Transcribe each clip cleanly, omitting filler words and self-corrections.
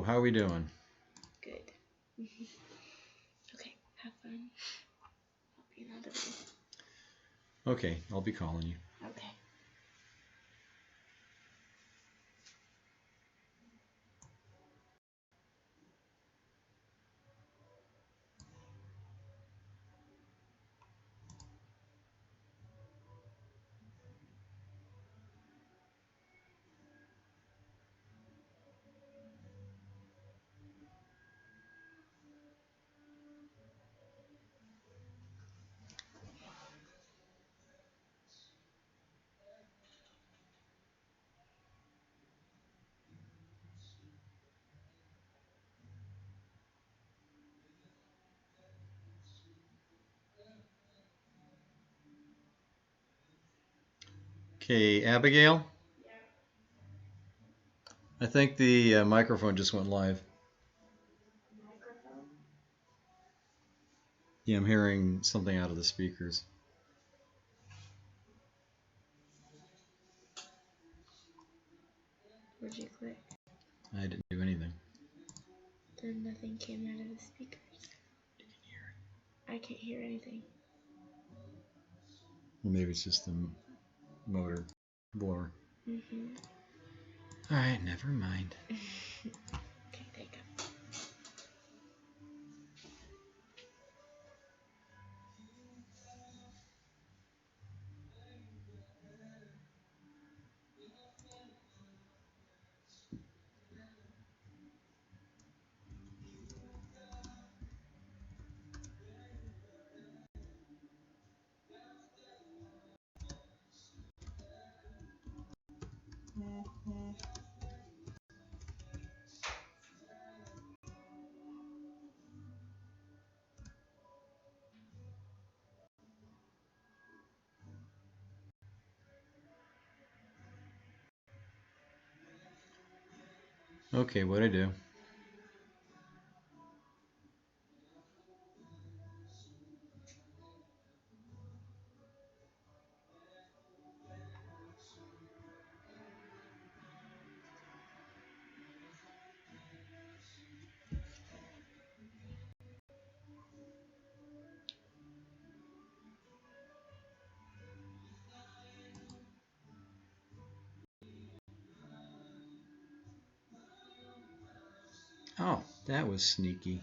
how are we doing? Good. Okay, have fun. I'll be another one. Okay, I'll be calling you. Okay. Okay, Abigail? I think the microphone just went live. Microphone? Yeah, I'm hearing something out of the speakers. Where'd you click? I didn't do anything. Then nothing came out of the speakers. You can hear it. I can't hear anything. Well, maybe it's just the motor blower. Mm-hmm. All right, never mind. Okay, there you go. Okay, what'd I do? Oh, that was sneaky.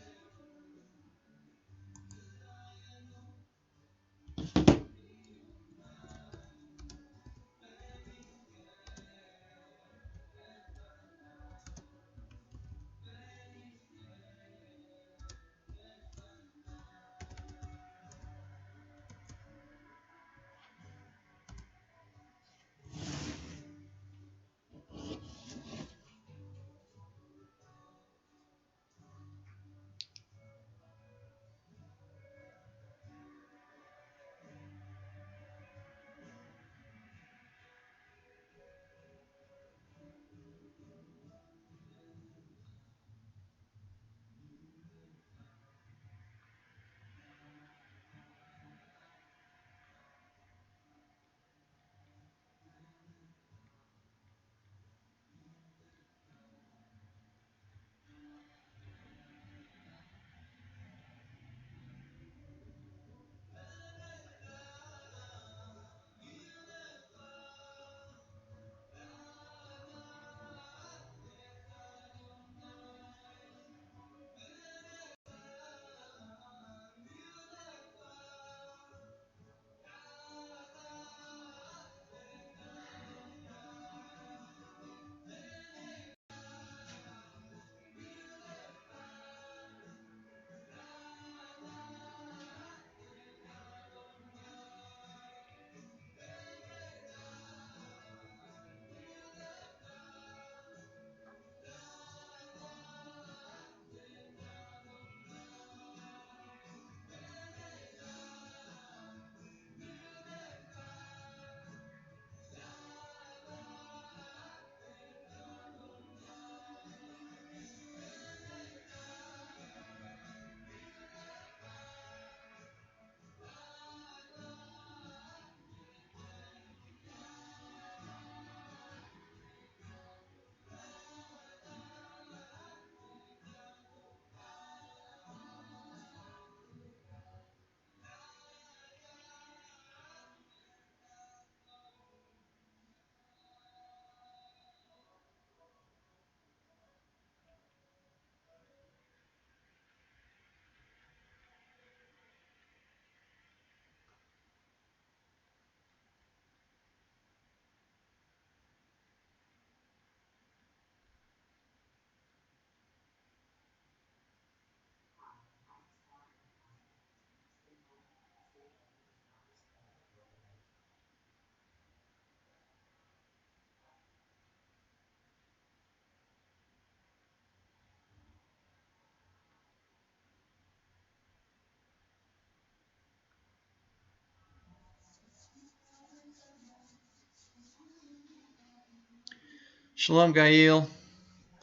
Shalom, Gail.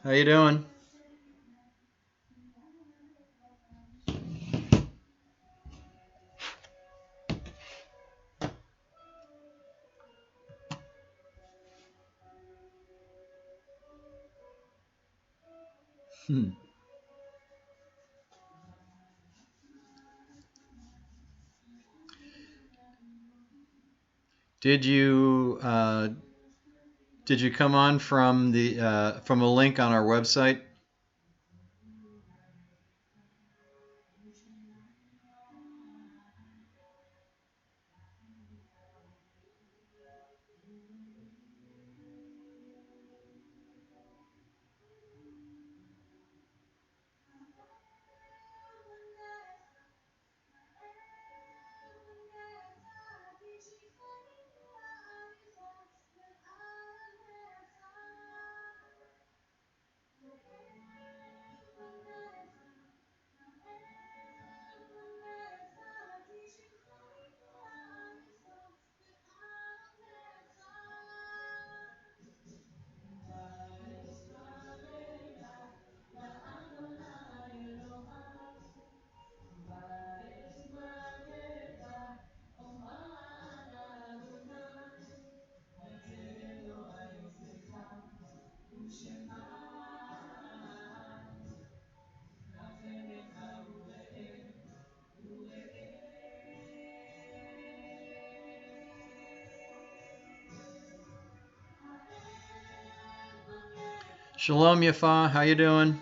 How you doing? Hmm. Did you come on from the from a link on our website? Shalom, Yafa. How you doing?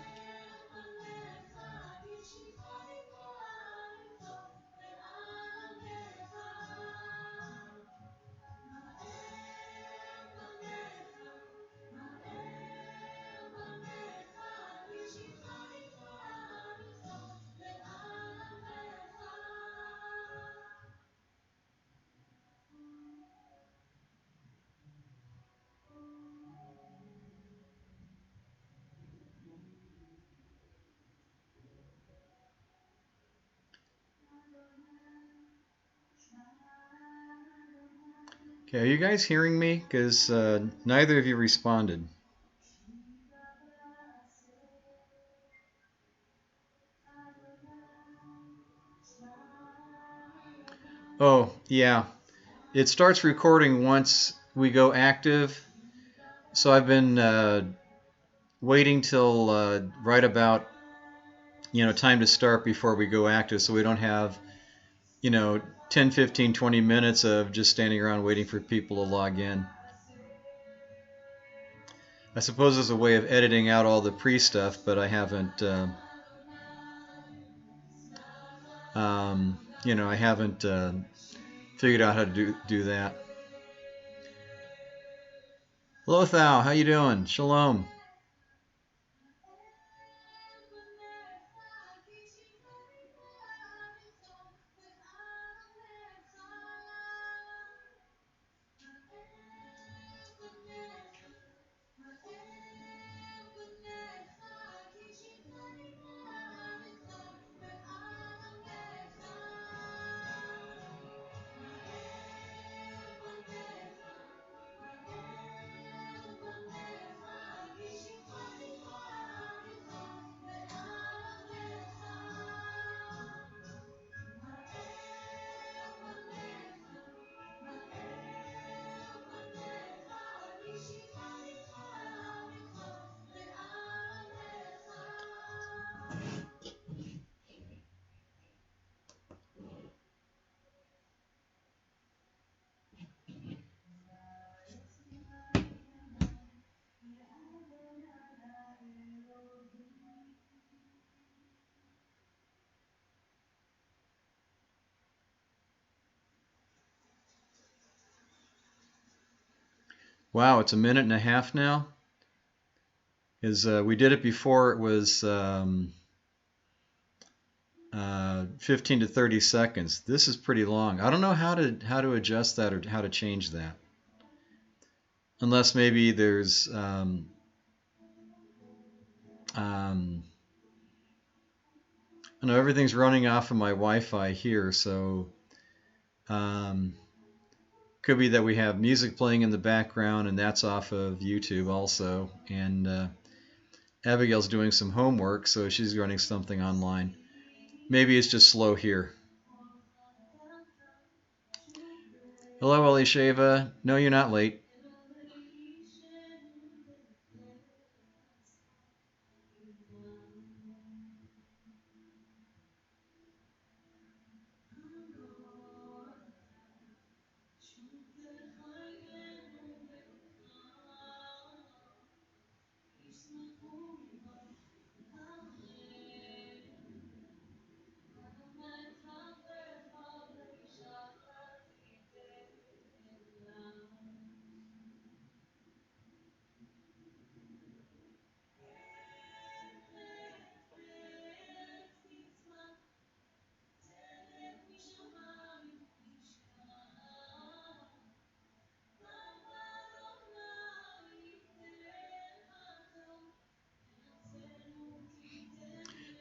Okay, are you guys hearing me? Because neither of you responded. Oh, yeah. It starts recording once we go active. So I've been waiting till right about time to start before we go active, so we don't have 10, 15, 20 minutes of just standing around waiting for people to log in. I suppose there's a way of editing out all the pre-stuff, but I haven't I haven't figured out how to do that. Hello, Thou. How you doing? Shalom. Wow, it's a minute and a half now. We did it before, it was 15 to 30 seconds. This is pretty long. I don't know how to adjust that or how to change that. Unless maybe there's I know everything's running off of my Wi-Fi here, so Could be that we have music playing in the background, and that's off of YouTube also. And Abigail's doing some homework, so she's running something online. Maybe it's just slow here. Hello, Elisheva. No, you're not late.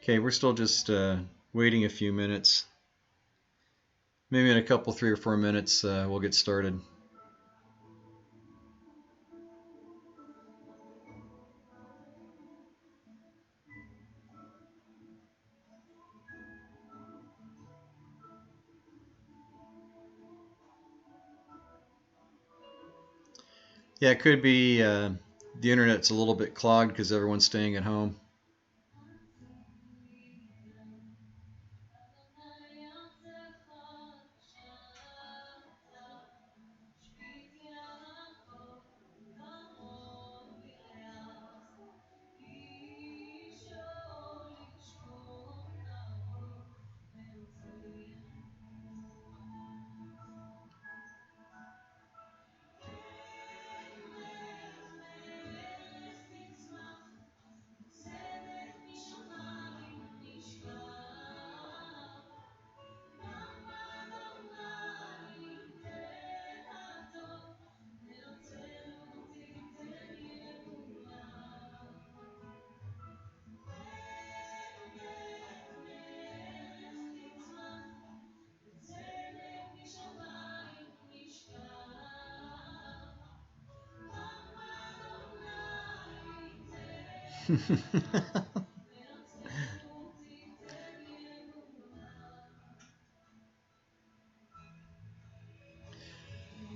Okay, we're still just waiting a few minutes. Maybe in a couple, 3 or 4 minutes, we'll get started. Yeah, it could be the internet's a little bit clogged because everyone's staying at home.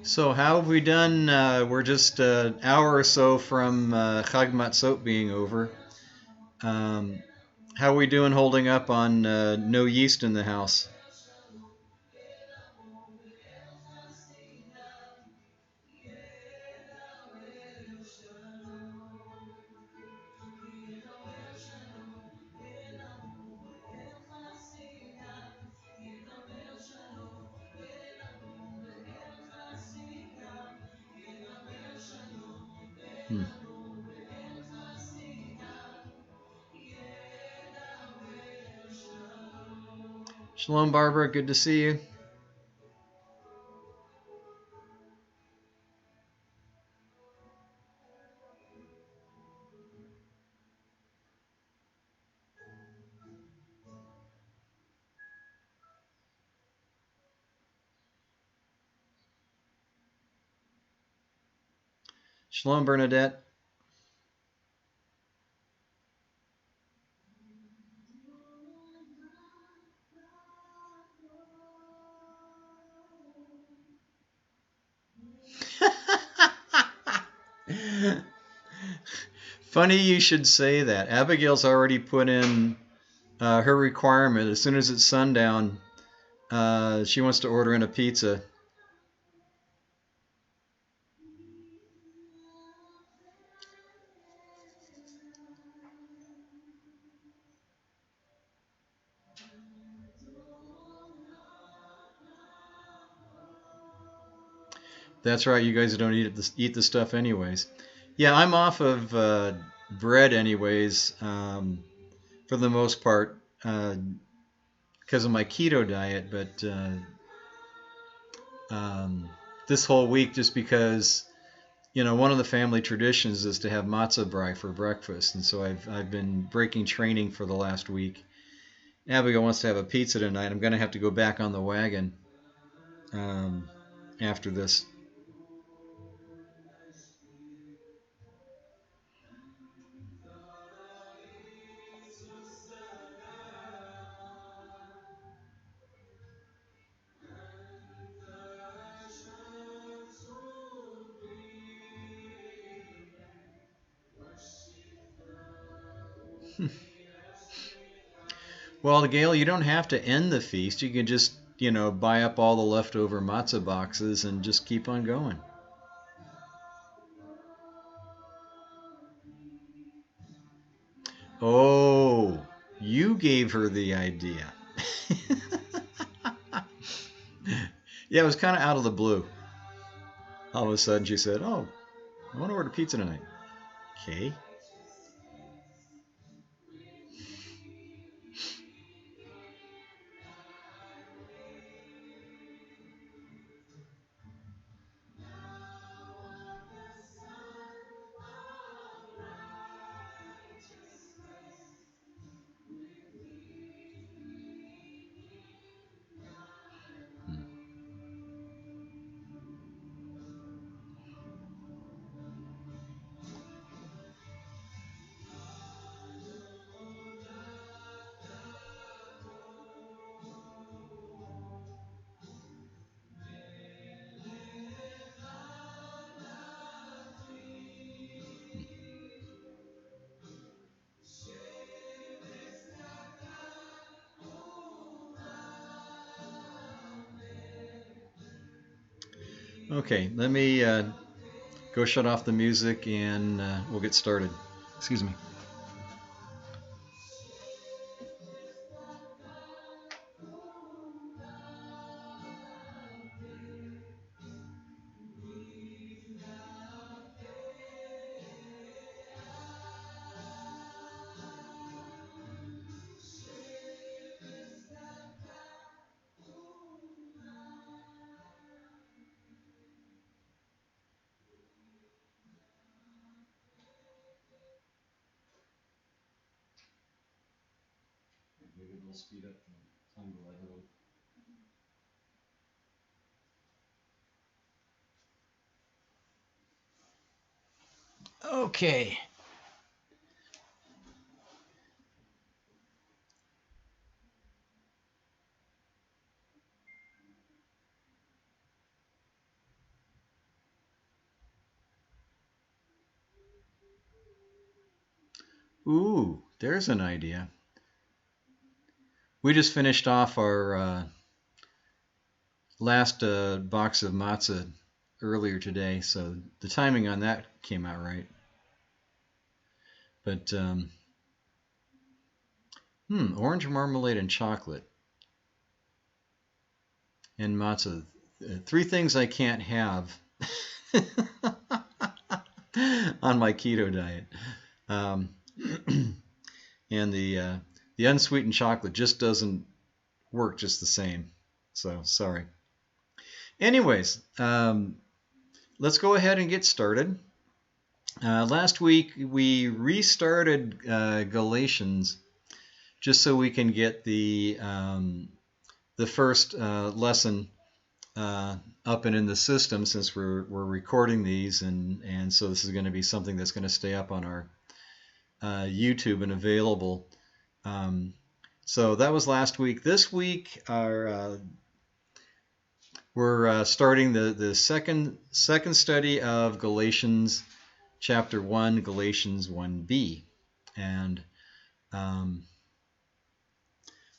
So how have we done? We're just an hour or so from Chag Matzot being over. Um, how are we doing holding up on no yeast in the house? Hmm. Shalom, Barbara. Good to see you. Shalom, Bernadette. Funny you should say that. Abigail's already put in her requirement. As soon as it's sundown, she wants to order in a pizza. That's right. You guys don't eat the stuff anyways. Yeah, I'm off of bread anyways, for the most part, because of my keto diet. But this whole week, just because one of the family traditions is to have matzah brai for breakfast, and so I've been breaking training for the last week. Abigail wants to have a pizza tonight. I'm going to have to go back on the wagon after this. Well, Gail, you don't have to end the feast. You can just, buy up all the leftover matzah boxes and just keep on going. Oh, you gave her the idea. Yeah, it was kind of out of the blue. All of a sudden she said, "Oh, I want to order pizza tonight." Okay. Okay, let me go shut off the music and we'll get started. Excuse me. Maybe it'll speed up the time delay. Okay. Ooh, there's an idea. We just finished off our last box of matzah earlier today, so the timing on that came out right. But orange marmalade and chocolate and matzah. Three things I can't have on my keto diet. And the unsweetened chocolate just doesn't work just the same. So sorry. Anyways, let's go ahead and get started. Last week we restarted Galatians just so we can get the first lesson up and in the system, since we're recording these, and so this is going to be something that's going to stay up on our YouTube and available. So that was last week. This week we're starting the second study of Galatians chapter 1, Galatians 1b, and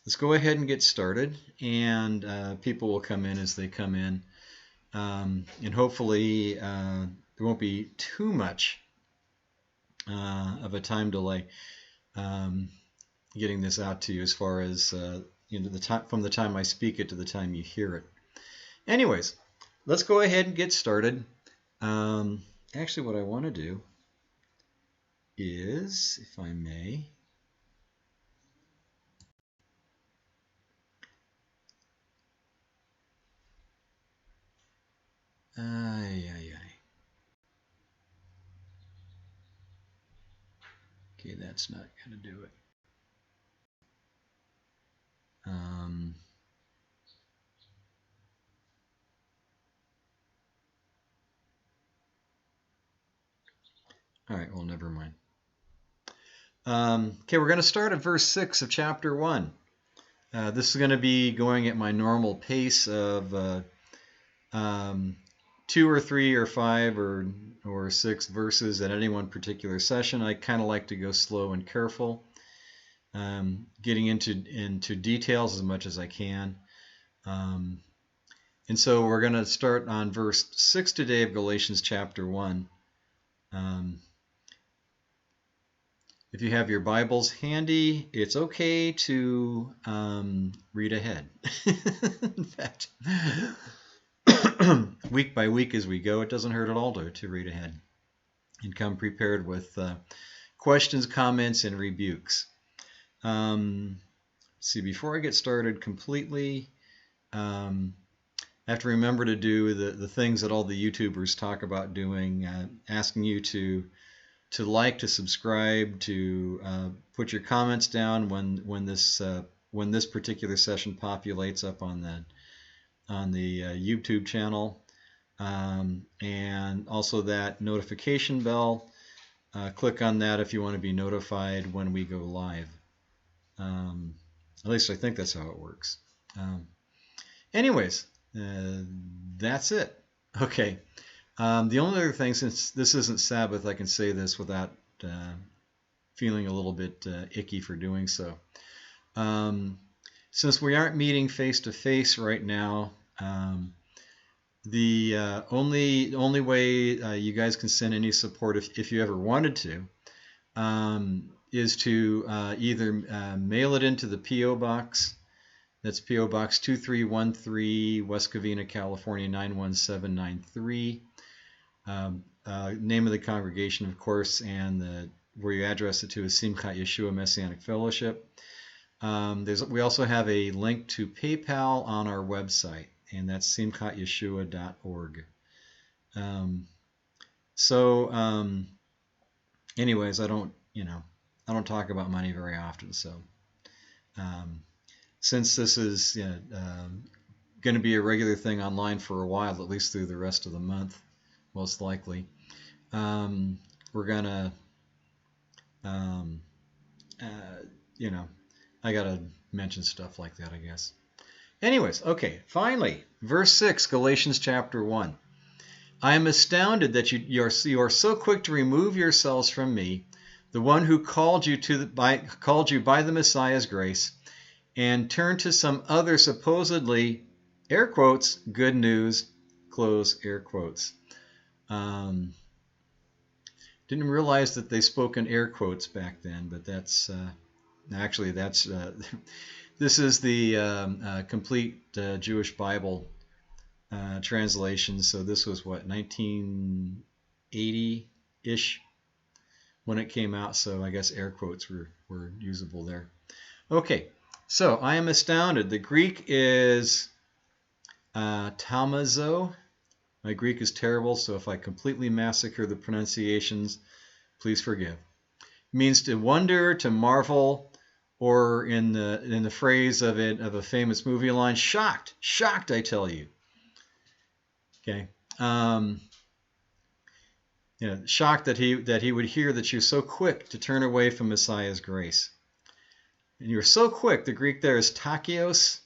let's go ahead and get started, and people will come in as they come in, and hopefully there won't be too much of a time delay getting this out to you, as far as the time from the time I speak it to the time you hear it. Anyways, let's go ahead and get started. Actually, what I want to do is, if I may, okay, that's not going to do it. All right, well, never mind. Okay, we're going to start at verse 6 of chapter 1. This is going to be going at my normal pace of 2 or 3 or 5 or 6 verses at any one particular session. I kind of like to go slow and careful. getting into details as much as I can. And so we're going to start on verse 6 today of Galatians chapter 1. If you have your Bibles handy, it's okay to read ahead. In fact, week by week as we go, it doesn't hurt at all to read ahead and come prepared with questions, comments, and rebukes. See, before I get started completely, I have to remember to do the things that all the YouTubers talk about doing, asking you to like, to subscribe, to put your comments down when this particular session populates up on the YouTube channel, and also that notification bell. Click on that if you want to be notified when we go live. At least I think that's how it works. Anyways, that's it. Okay. The only other thing, since this isn't Sabbath, I can say this without feeling a little bit icky for doing so. Since we aren't meeting face to face right now, the only way you guys can send any support, if you ever wanted to, is to either mail it into the P.O. Box. That's P.O. Box 2313, West Covina, California 91793. Name of the congregation, of course, and where you address it to is Simchat Yeshua Messianic Fellowship. We also have a link to PayPal on our website, and that's simchatyeshua.org. Anyways, I don't talk about money very often, so since this is going to be a regular thing online for a while, at least through the rest of the month, most likely, we're gonna I gotta mention stuff like that, I guess. Anyways, okay, finally, verse 6, Galatians chapter 1. I am astounded that you are so quick to remove yourselves from me, the one who called you by the Messiah's grace, and turn to some other supposedly, air quotes, good news, close air quotes. Didn't realize that they spoke in air quotes back then, but that's this is the complete Jewish Bible translation. So this was what, 1980-ish when it came out. So I guess air quotes were usable there. Okay, so I am astounded. The Greek is taumazo. My Greek is terrible, so if I completely massacre the pronunciations, please forgive. It means to wonder, to marvel, or in the phrase of a famous movie line, shocked, I tell you. Okay, shocked that he would hear that you're so quick to turn away from Messiah's grace. And you're so quick. The Greek there is tachios,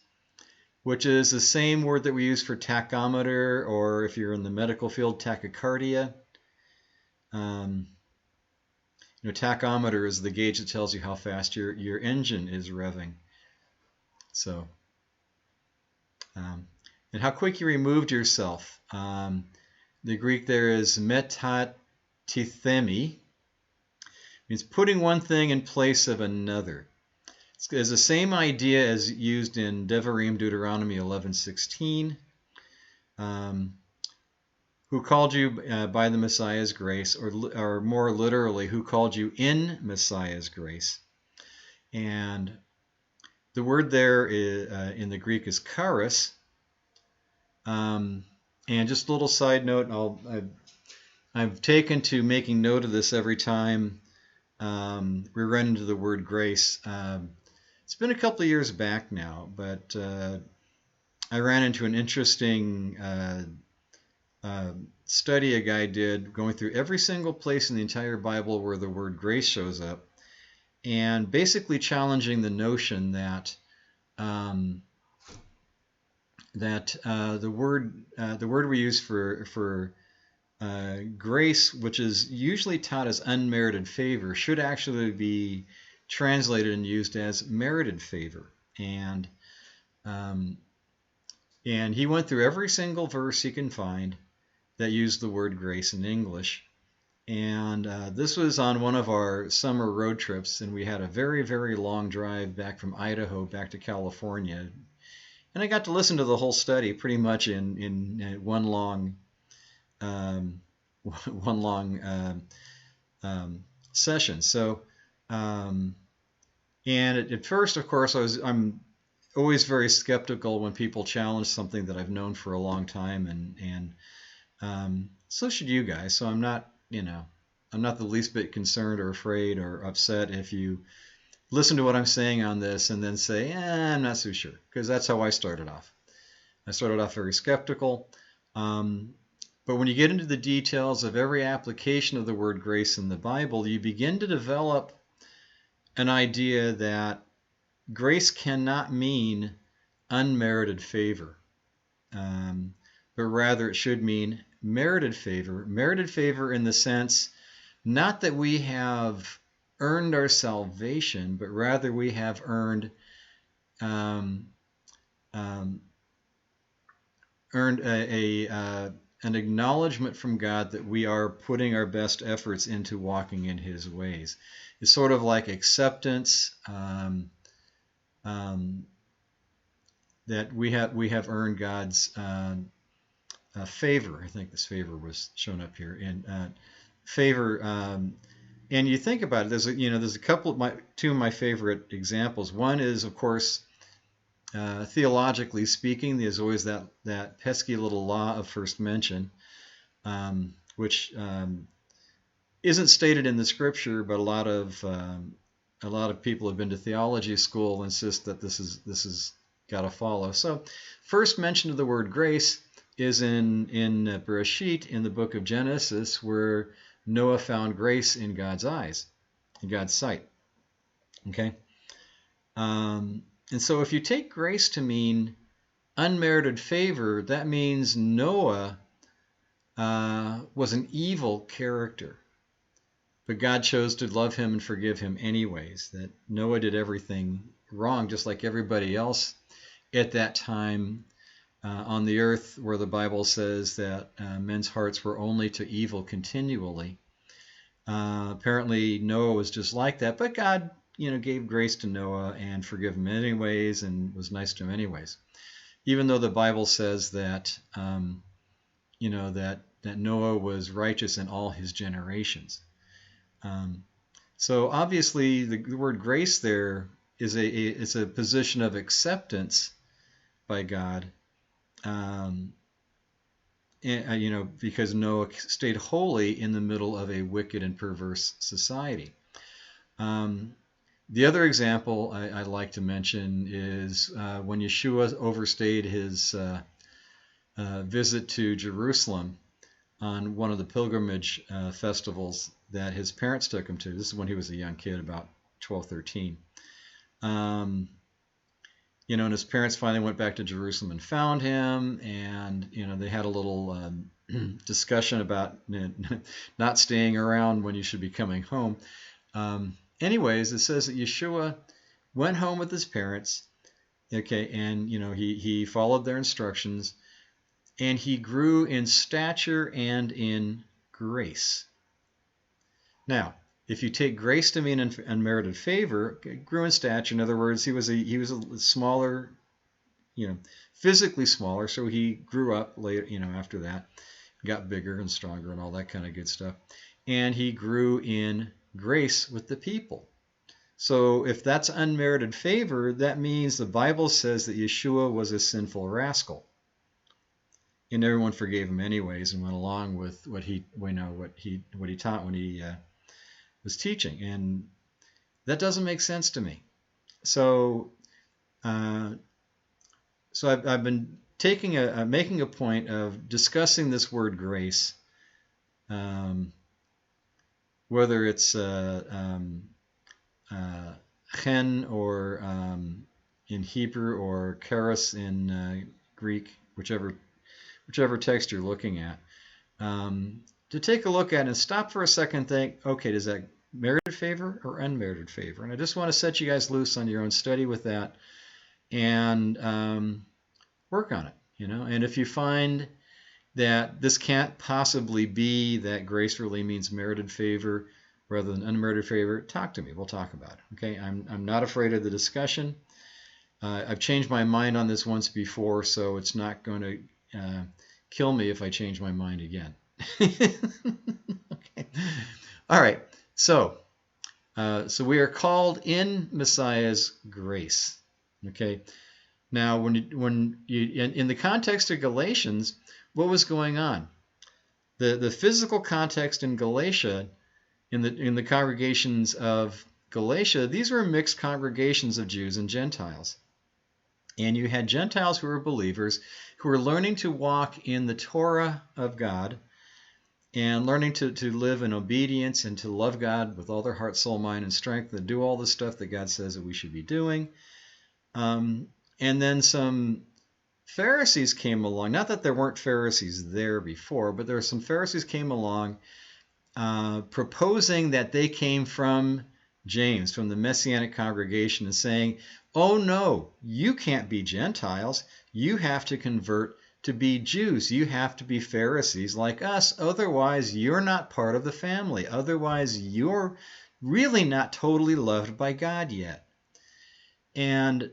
which is the same word that we use for tachometer, or if you're in the medical field, tachycardia. Tachometer is the gauge that tells you how fast your engine is revving. So, and how quick you removed yourself. The Greek there is metatithemi, means putting one thing in place of another. It's the same idea as used in Devarim, Deuteronomy 11:16. Who called you by the Messiah's grace, or more literally, who called you in Messiah's grace. And the word there in the Greek is charis. And just a little side note, I've taken to making note of this every time we run into the word grace. It's been a couple of years back now, but I ran into an interesting study a guy did, going through every single place in the entire Bible where the word grace shows up, and basically challenging the notion that the word we use for grace, which is usually taught as unmerited favor, should actually be translated and used as merited favor. And um, he went through every single verse he can find that used the word grace in English. And this was on one of our summer road trips, and we had a very, very long drive back from Idaho back to California. And I got to listen to the whole study pretty much in one long um, one long session. So, and at first, of course, I'm always very skeptical when people challenge something that I've known for a long time, and so should you guys. So I'm not, I'm not the least bit concerned or afraid or upset if you listen to what I'm saying on this and then say, I'm not so sure, because that's how I started off. I started off very skeptical. But when you get into the details of every application of the word grace in the Bible, you begin to develop an idea that grace cannot mean unmerited favor, but rather it should mean merited favor. Merited favor in the sense not that we have earned our salvation, but rather we have earned an acknowledgement from God that we are putting our best efforts into walking in His ways. It's sort of like acceptance that we have earned God's favor. I think this favor was shown up here. And favor, and you think about it. There's a couple of two of my favorite examples. One is, of course, theologically speaking, there's always that pesky little law of first mention, which isn't stated in the Scripture, but a lot of people who have been to theology school insist that this is got to follow. So, first mention of the word grace is in Bereshit, in the book of Genesis, where Noah found grace in God's eyes, in God's sight. Okay. And so if you take grace to mean unmerited favor, that means Noah was an evil character, but God chose to love him and forgive him anyways. That Noah did everything wrong, just like everybody else at that time on the earth, where the Bible says that men's hearts were only to evil continually. Apparently Noah was just like that, but God gave grace to Noah and forgave him anyways and was nice to him anyways. Even though the Bible says that, that Noah was righteous in all his generations. So obviously the word grace there is a position of acceptance by God, because Noah stayed holy in the middle of a wicked and perverse society. The other example I like to mention is when Yeshua overstayed his visit to Jerusalem on one of the pilgrimage festivals that his parents took him to. This is when he was a young kid, about 12, 13. And his parents finally went back to Jerusalem and found him, and they had a little discussion about not staying around when you should be coming home. Anyways, it says that Yeshua went home with his parents, okay, and he followed their instructions, and he grew in stature and in grace. Now, if you take grace to mean unmerited favor, grew in stature. In other words, he was a smaller, physically smaller, so he grew up later, after that, got bigger and stronger and all that kind of good stuff, and he grew in grace with the people. So if that's unmerited favor, that means the Bible says that Yeshua was a sinful rascal, and everyone forgave him anyways and went along with what he taught when he was teaching, and that doesn't make sense to me. So I've been making a point of discussing this word grace, whether it's chen or in Hebrew or charis in Greek, whichever text you're looking at, to take a look at and stop for a second and think, okay, does that merited favor or unmerited favor? And I just want to set you guys loose on your own study with that and work on it, And if you find that this can't possibly be that grace really means merited favor rather than unmerited favor, talk to me. We'll talk about it. Okay, I'm not afraid of the discussion. I've changed my mind on this once before, so it's not going to kill me if I change my mind again. Okay. All right. So we are called in Messiah's grace. Okay. Now, when you in the context of Galatians, what was going on? The physical context in Galatia, in the congregations of Galatia, these were mixed congregations of Jews and Gentiles. And you had Gentiles who were believers who were learning to walk in the Torah of God and learning to live in obedience and to love God with all their heart, soul, mind, and strength, and do all the stuff that God says that we should be doing. And then some Pharisees came along. Not that there weren't Pharisees there before, but there were some Pharisees came along proposing that they came from James, from the Messianic congregation, and saying, oh no, you can't be Gentiles. You have to convert to be Jews. You have to be Pharisees like us. Otherwise, you're not part of the family. Otherwise, you're really not totally loved by God yet. And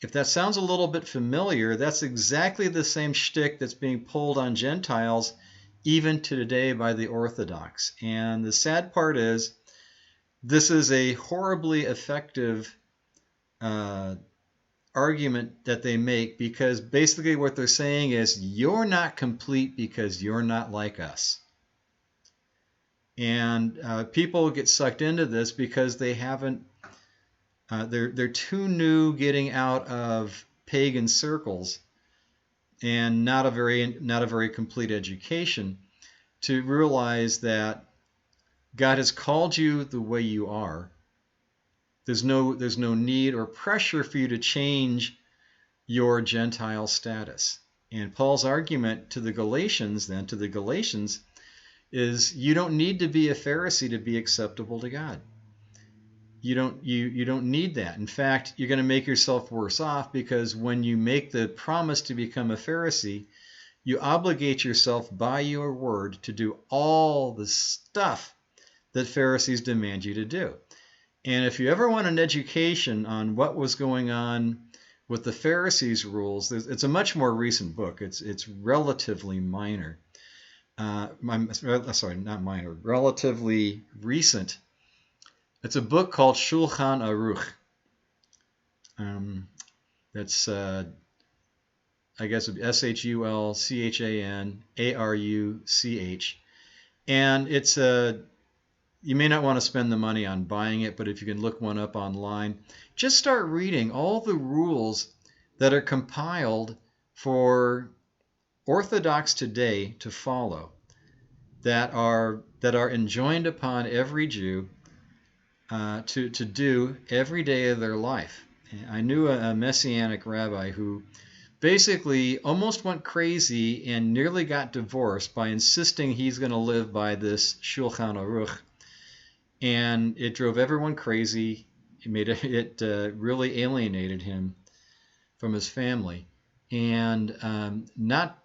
if that sounds a little bit familiar, that's exactly the same shtick that's being pulled on Gentiles even to today by the Orthodox. And the sad part is, this is a horribly effective argument that they make, because basically what they're saying is, you're not complete because you're not like us. And people get sucked into this because they haven't, they're too new getting out of pagan circles and not a very complete education to realize that God has called you the way you are. There's no need or pressure for you to change your Gentile status. And Paul's argument to the Galatians, is you don't need to be a Pharisee to be acceptable to God. You don't need that. In fact, you're going to make yourself worse off, because when you make the promise to become a Pharisee, you obligate yourself by your word to do all the stuff that Pharisees demand you to do. And if you ever want an education on what was going on with the Pharisees' rules, it's a much more recent book. It's relatively minor. Not minor, relatively recent. It's a book called Shulchan Aruch. That's, I guess, Shulchan Aruch. And it's you may not want to spend the money on buying it, but if you can look one up online, just start reading all the rules that are compiled for Orthodox today to follow, that are enjoined upon every Jew to do every day of their life. I knew a Messianic rabbi who basically almost went crazy and nearly got divorced by insisting he's going to live by this Shulchan Aruch. And it drove everyone crazy. It really alienated him from his family. And not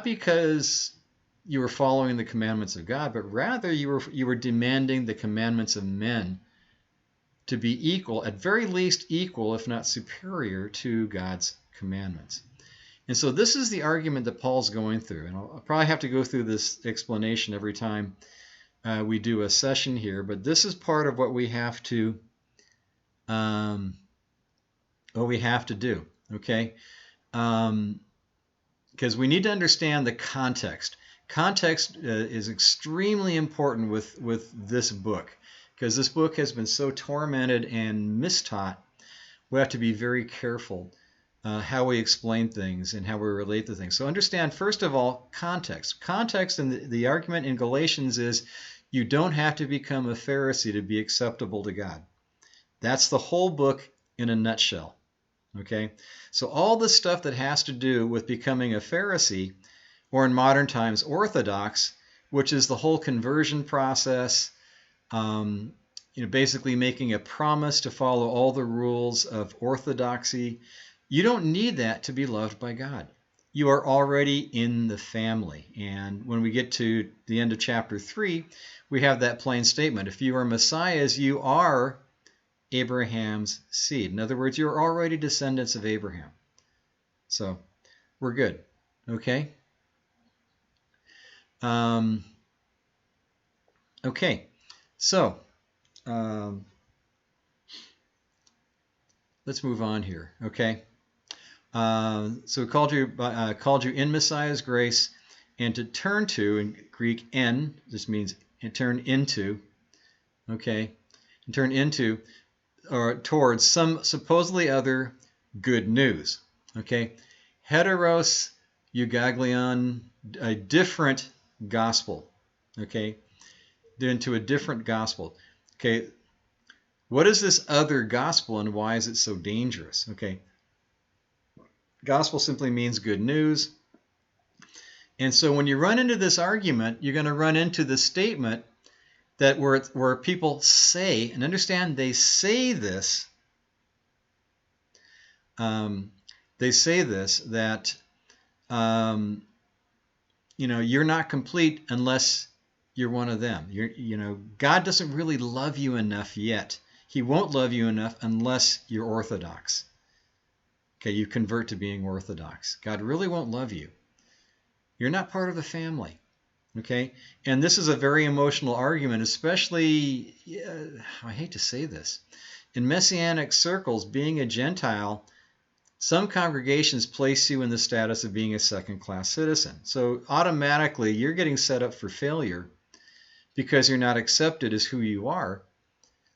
because you were following the commandments of God, but rather you were demanding the commandments of men to be equal, at very least equal, if not superior, to God's commandments. And so this is the argument that Paul's going through. And I'll probably have to go through this explanation every time we do a session here, but this is part of what we have to do, okay? Because we need to understand the context. Context is extremely important with this book, because this book has been so tormented and mistaught. We have to be very careful how we explain things and how we relate to things. So understand, first of all, context. Context in the argument in Galatians is, you don't have to become a Pharisee to be acceptable to God. That's the whole book in a nutshell. Okay? So all the stuff that has to do with becoming a Pharisee, or in modern times Orthodox, which is the whole conversion process, basically making a promise to follow all the rules of orthodoxy. You don't need that to be loved by God. You are already in the family. And when we get to the end of chapter 3, we have that plain statement. If you are Messiahs, you are Abraham's seed. In other words, you're already descendants of Abraham. So we're good. Okay? Okay. So let's move on here. Okay? So called you in Messiah's grace, and to turn to, in Greek, en, this means turn into, okay, and turn into or towards some supposedly other good news, okay. Heteros eugaglion, a different gospel, okay, into a different gospel, okay. What is this other gospel, and why is it so dangerous? Okay. Gospel simply means good news. And so when you run into this argument, you're going to run into the statement that where people say, and understand they say this, that you're not complete unless you're one of them. God doesn't really love you enough yet. He won't love you enough unless you're Orthodox. Okay, you convert to being Orthodox. God really won't love you. You're not part of the family. Okay, and this is a very emotional argument, especially, I hate to say this, in Messianic circles, being a Gentile, some congregations place you in the status of being a second-class citizen. So automatically, you're getting set up for failure because you're not accepted as who you are.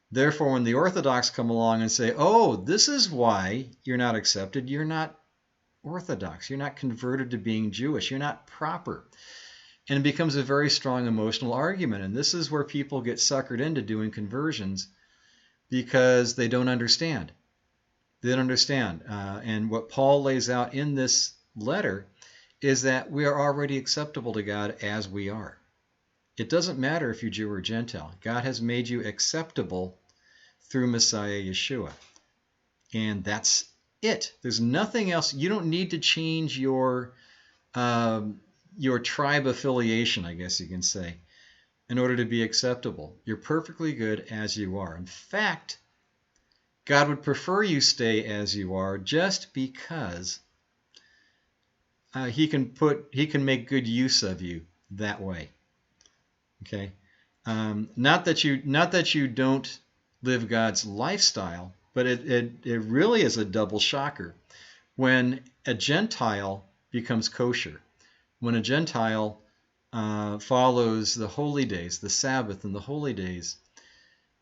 Therefore, when the Orthodox come along and say, oh, this is why you're not accepted, you're not Orthodox, you're not converted to being Jewish, you're not proper. And it becomes a very strong emotional argument. And this is where people get suckered into doing conversions because they don't understand. They don't understand. And what Paul lays out in this letter is that we are already acceptable to God as we are. It doesn't matter if you're Jew or Gentile. God has made you acceptable through Messiah Yeshua. And that's it. There's nothing else. You don't need to change your tribe affiliation, I guess you can say, in order to be acceptable. You're perfectly good as you are. In fact, God would prefer you stay as you are just because he can make good use of you that way. Okay, not that you don't live God's lifestyle, but it really is a double shocker when a Gentile becomes kosher, when a Gentile follows the holy days, the Sabbath and the holy days,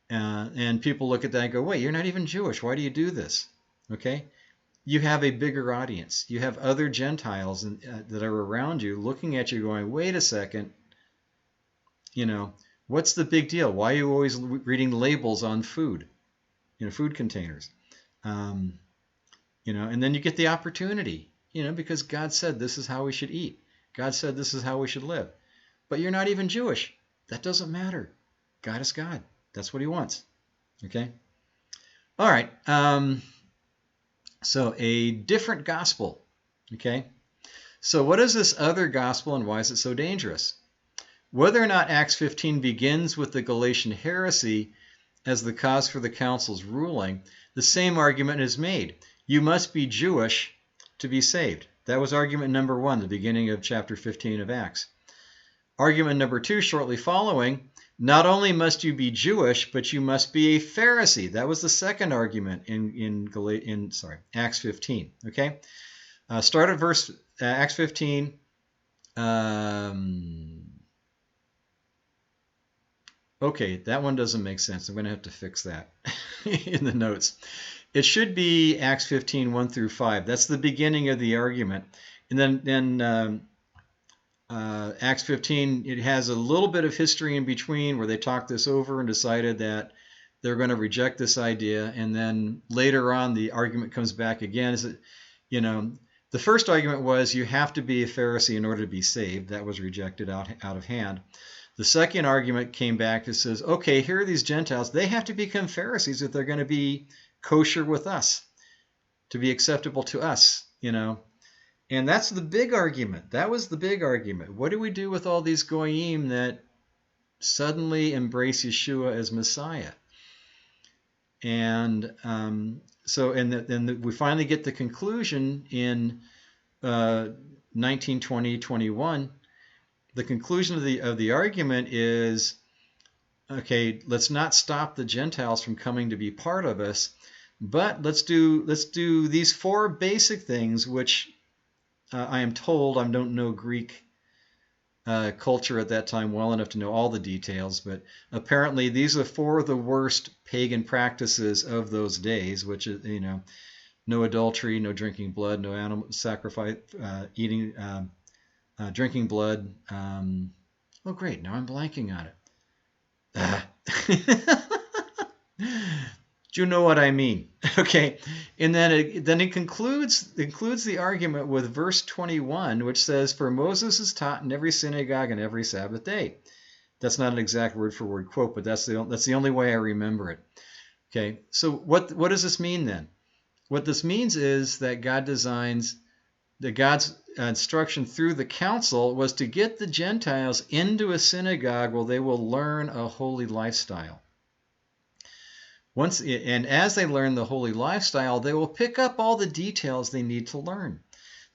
and people look at that and go, wait, you're not even Jewish. Why do you do this? Okay, you have a bigger audience. You have other Gentiles that are around you looking at you going, wait a second, what's the big deal? Why are you always reading labels on food, food containers? And then you get the opportunity, because God said this is how we should eat. God said this is how we should live. But you're not even Jewish. That doesn't matter. God is God. That's what he wants. Okay? All right. So a different gospel. Okay? So what is this other gospel and why is it so dangerous? Whether or not Acts 15 begins with the Galatian heresy as the cause for the council's ruling, the same argument is made. You must be Jewish to be saved. That was argument number 1, the beginning of chapter 15 of Acts. Argument number 2, shortly following, not only must you be Jewish, but you must be a Pharisee. That was the second argument in Acts 15. Okay, start at Acts 15. Okay, that one doesn't make sense. I'm going to have to fix that in the notes. It should be Acts 15, 1 through 5. That's the beginning of the argument. And then Acts 15, it has a little bit of history in between where they talked this over and decided that they're going to reject this idea. And then later on, the argument comes back again. The first argument was you have to be a Pharisee in order to be saved. That was rejected out of hand. The second argument came back that says, okay, here are these Gentiles. They have to become Pharisees if they're going to be kosher with us, to be acceptable to us, And that's the big argument. That was the big argument. What do we do with all these goyim that suddenly embrace Yeshua as Messiah? And we finally get the conclusion in 1920, 21. The conclusion of the argument is, okay, let's not stop the Gentiles from coming to be part of us, but let's do these four basic things, which I am told, I don't know Greek culture at that time well enough to know all the details, but apparently these are four of the worst pagan practices of those days, which is, no adultery, no drinking blood, no animal sacrifice, drinking blood. Oh, great, now I'm blanking on it. Do you know what I mean? Okay, and then it concludes the argument with verse 21, which says, "For Moses is taught in every synagogue and every Sabbath day." That's not an exact word for word quote, but that's the only way I remember it. Okay, so what does this mean then? What this means is that God's instruction through the council was to get the Gentiles into a synagogue where they will learn a holy lifestyle. As they learn the holy lifestyle, they will pick up all the details they need to learn.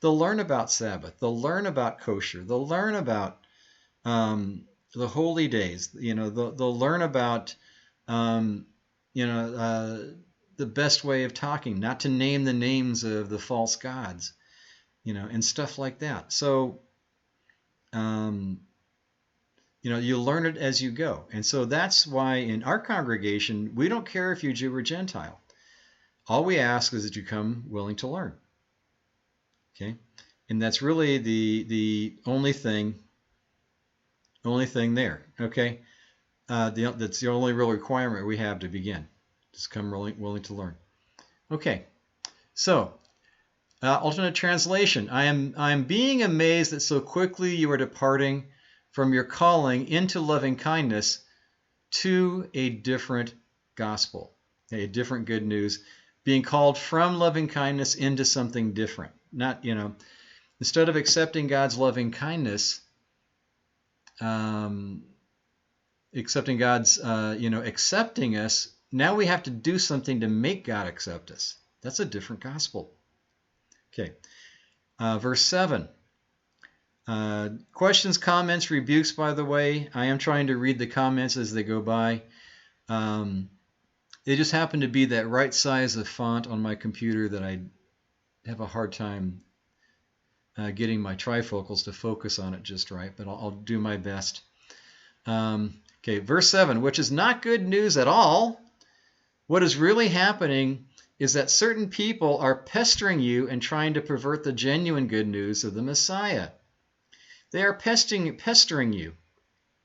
They'll learn about Sabbath. They'll learn about kosher. They'll learn about the holy days. They'll learn about the best way of talking, not to name the names of the false gods, and stuff like that. So, you learn it as you go. And so that's why in our congregation, we don't care if you're Jew or Gentile. All we ask is that you come willing to learn. Okay? And that's really the only thing there. Okay? That's the only real requirement we have to begin. Just come willing to learn. Okay. So, alternate translation. I am being amazed that so quickly you are departing from your calling into loving kindness to a different gospel, a different good news, being called from loving kindness into something different. Not, instead of accepting God's loving kindness, accepting God's, accepting us, now we have to do something to make God accept us. That's a different gospel. Okay, verse 7. Questions, comments, rebukes, by the way. I am trying to read the comments as they go by. They just happen to be that right size of font on my computer that I have a hard time getting my trifocals to focus on it just right, but I'll do my best. Okay, verse 7, which is not good news at all. What is really happening is that certain people are pestering you and trying to pervert the genuine good news of the Messiah. They are pestering you.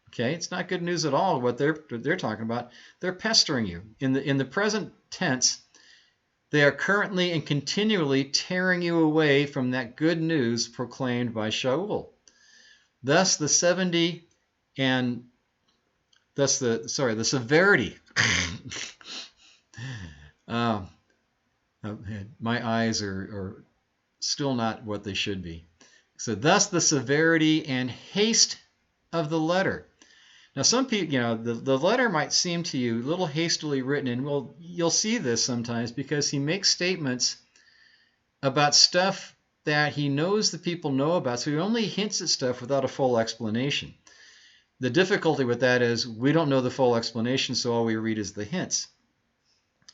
Okay, it's not good news at all what they're talking about. They're pestering you. In the present tense, they are currently and continually tearing you away from that good news proclaimed by Shaul. Thus the 70 and thus the severity. My eyes are still not what they should be. So thus the severity and haste of the letter. Now some people, the letter might seem to you a little hastily written, and you'll see this sometimes because he makes statements about stuff that he knows the people know about, so he only hints at stuff without a full explanation. The difficulty with that is we don't know the full explanation, so all we read is the hints.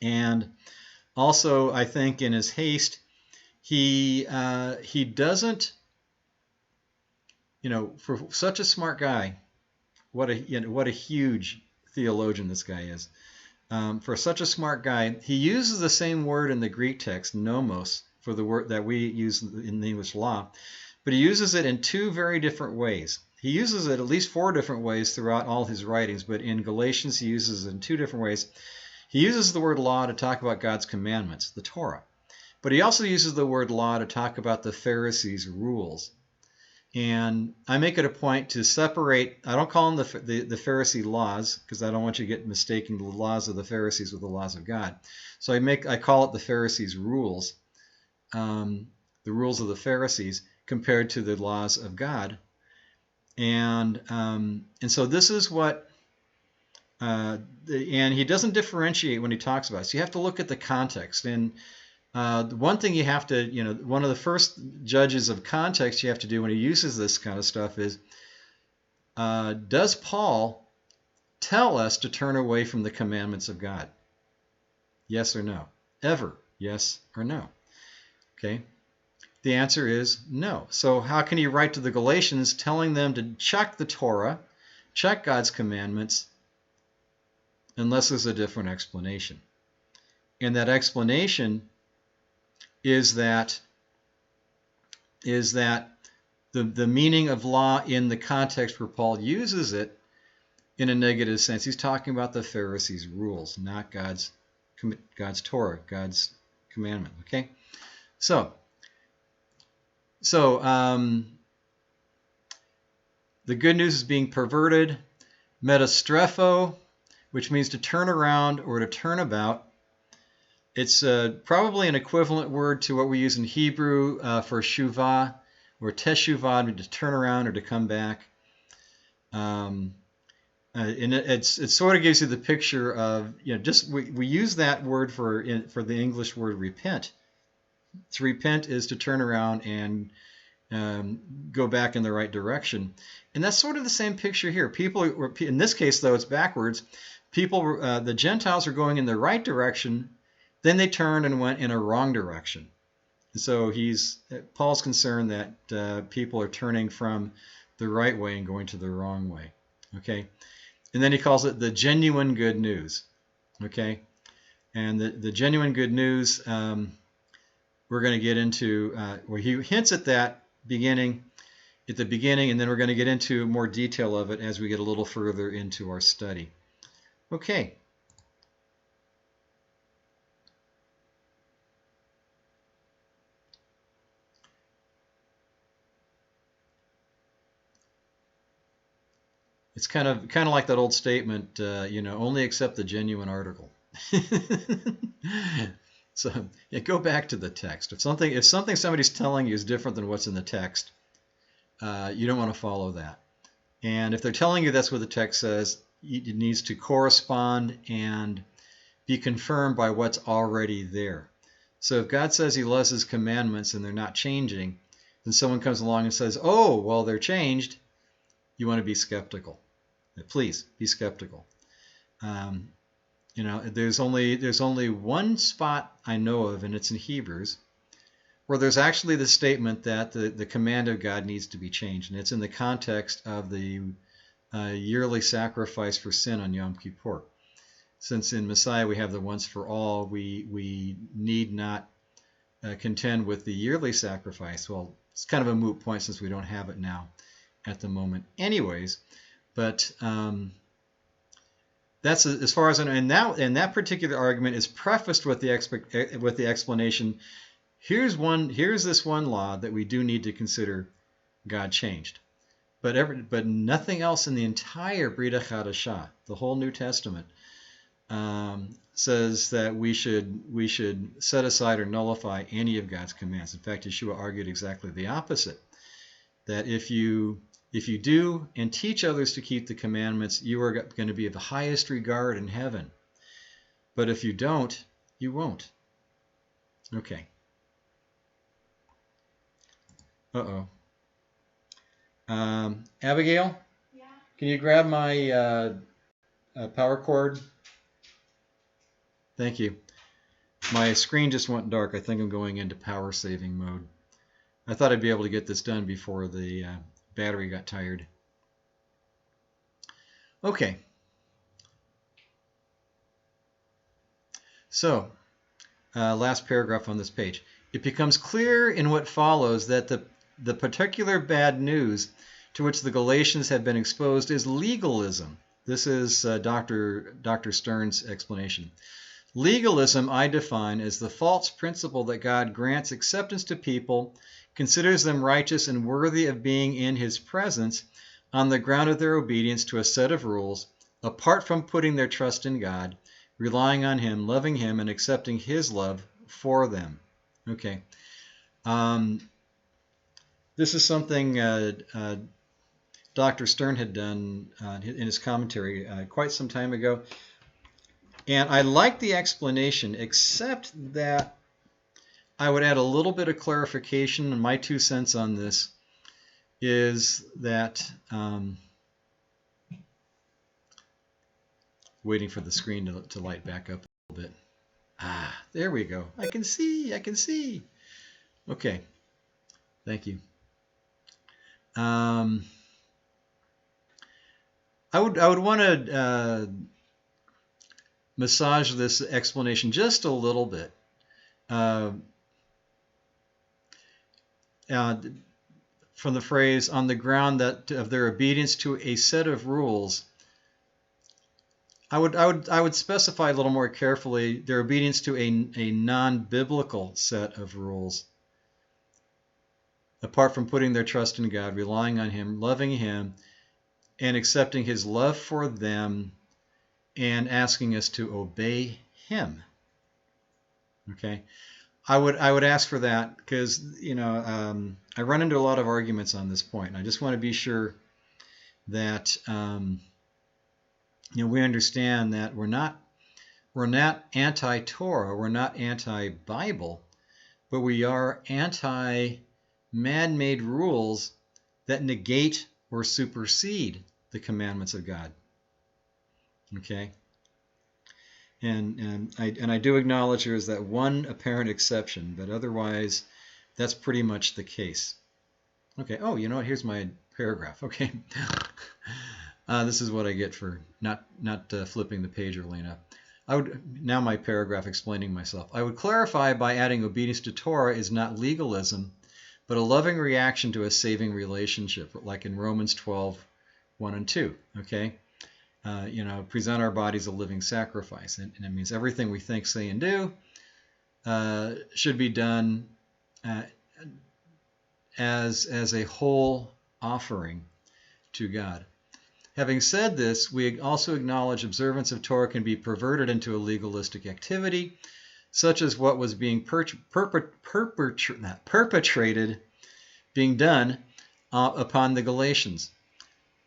And also, I think in his haste, he doesn't, for such a smart guy, what a huge theologian this guy is. For such a smart guy, he uses the same word in the Greek text, nomos, for the word that we use in the English law, but he uses it in two very different ways. He uses it at least 4 different ways throughout all his writings, but in Galatians he uses it in 2 different ways. He uses the word law to talk about God's commandments, the Torah, but he also uses the word law to talk about the Pharisees' rules. And I make it a point to separate. I don't call them the Pharisee laws, because I don't want you to get mistaking the laws of the Pharisees with the laws of God. So I call it the Pharisees' rules, the rules of the Pharisees compared to the laws of God. And so this is what, and he doesn't differentiate when he talks about it. So you have to look at the context. And one thing you have to, one of the first judges of context you have to do when he uses this kind of stuff is, does Paul tell us to turn away from the commandments of God? Yes or no? Ever? Yes or no? Okay. The answer is no. So how can he write to the Galatians telling them to check the Torah, check God's commandments, unless there's a different explanation? And that explanation is that the meaning of law in the context where Paul uses it in a negative sense, he's talking about the Pharisees' rules, not God's Torah, God's commandment. Okay, so the good news is being perverted. Metastrepho, which means to turn around or to turn about. It's probably an equivalent word to what we use in Hebrew for shuvah, or teshuvah, to turn around or to come back. And it sort of gives you the picture of, we use that word for the English word repent. To repent is to turn around and go back in the right direction. And that's sort of the same picture here. People, in this case though, it's backwards. People, the Gentiles are going in the right direction, then they turned and went in a wrong direction. And so Paul's concerned that people are turning from the right way and going to the wrong way. Okay, and then he calls it the genuine good news. Okay, and the genuine good news, we're going to get into where he hints at that at the beginning, and then we're going to get into more detail of it as we get a little further into our study. Okay. It's kind of like that old statement, only accept the genuine article. So go back to the text. If something somebody's telling you is different than what's in the text, you don't want to follow that. And if they're telling you that's what the text says, it needs to correspond and be confirmed by what's already there. So if God says he loves his commandments and they're not changing, then someone comes along and says, oh, well, they're changed, you want to be skeptical. Please be skeptical. There's only one spot I know of, and it's in Hebrews, where there's actually the statement that the command of God needs to be changed, and it's in the context of the yearly sacrifice for sin on Yom Kippur. Since in Messiah we have the once for all, we need not contend with the yearly sacrifice. Well, it's kind of a moot point since we don't have it now at the moment anyways. But that's as far as I know. And that particular argument is prefaced with the explanation. Here's this one law that we do need to consider God changed, but nothing else in the entire Brit Chadashah, the whole New Testament, says that we should set aside or nullify any of God's commands. In fact, Yeshua argued exactly the opposite. That if you do and teach others to keep the commandments, you are going to be of the highest regard in heaven. But if you don't, you won't. Okay. Uh-oh. Abigail? Yeah. Can you grab my power cord? Thank you. My screen just went dark. I think I'm going into power saving mode. I thought I'd be able to get this done before the battery got tired. Okay. So, last paragraph on this page. It becomes clear in what follows that the particular bad news to which the Galatians have been exposed is legalism. This is Dr. Stern's explanation. Legalism I define as the false principle that God grants acceptance to people considers them righteous and worthy of being in his presence on the ground of their obedience to a set of rules, apart from putting their trust in God, relying on him, loving him, and accepting his love for them. Okay. This is something Dr. Stern had done in his commentary quite some time ago. And I like the explanation, except that I would add a little bit of clarification. And my 2 cents on this is that, waiting for the screen to light back up a little bit. There we go. I can see. Okay. Thank you. I would want to massage this explanation just a little bit. From the phrase "on the ground that of their obedience to a set of rules," I would specify a little more carefully their obedience to a non-biblical set of rules. Apart from putting their trust in God, relying on him, loving him, and accepting his love for them, and asking us to obey him. Okay, I would ask for that because I run into a lot of arguments on this point, and I just want to be sure that we understand that we're not anti-Torah, we're not anti-Bible, but we are anti-man-made rules that negate or supersede the commandments of God. Okay, and I do acknowledge there is that one apparent exception, but otherwise, that's pretty much the case. Okay. Oh, you know what? Here's my paragraph. Okay. This is what I get for not flipping the page early enough. Now my paragraph explaining myself. I would clarify by adding obedience to Torah is not legalism, but a loving reaction to a saving relationship, like in Romans 12:1 and 2. Okay. Present our bodies a living sacrifice. And it means everything we think, say, and do should be done as a whole offering to God. Having said this, we also acknowledge observance of Torah can be perverted into a legalistic activity, such as what was being perpetrated, being done upon the Galatians.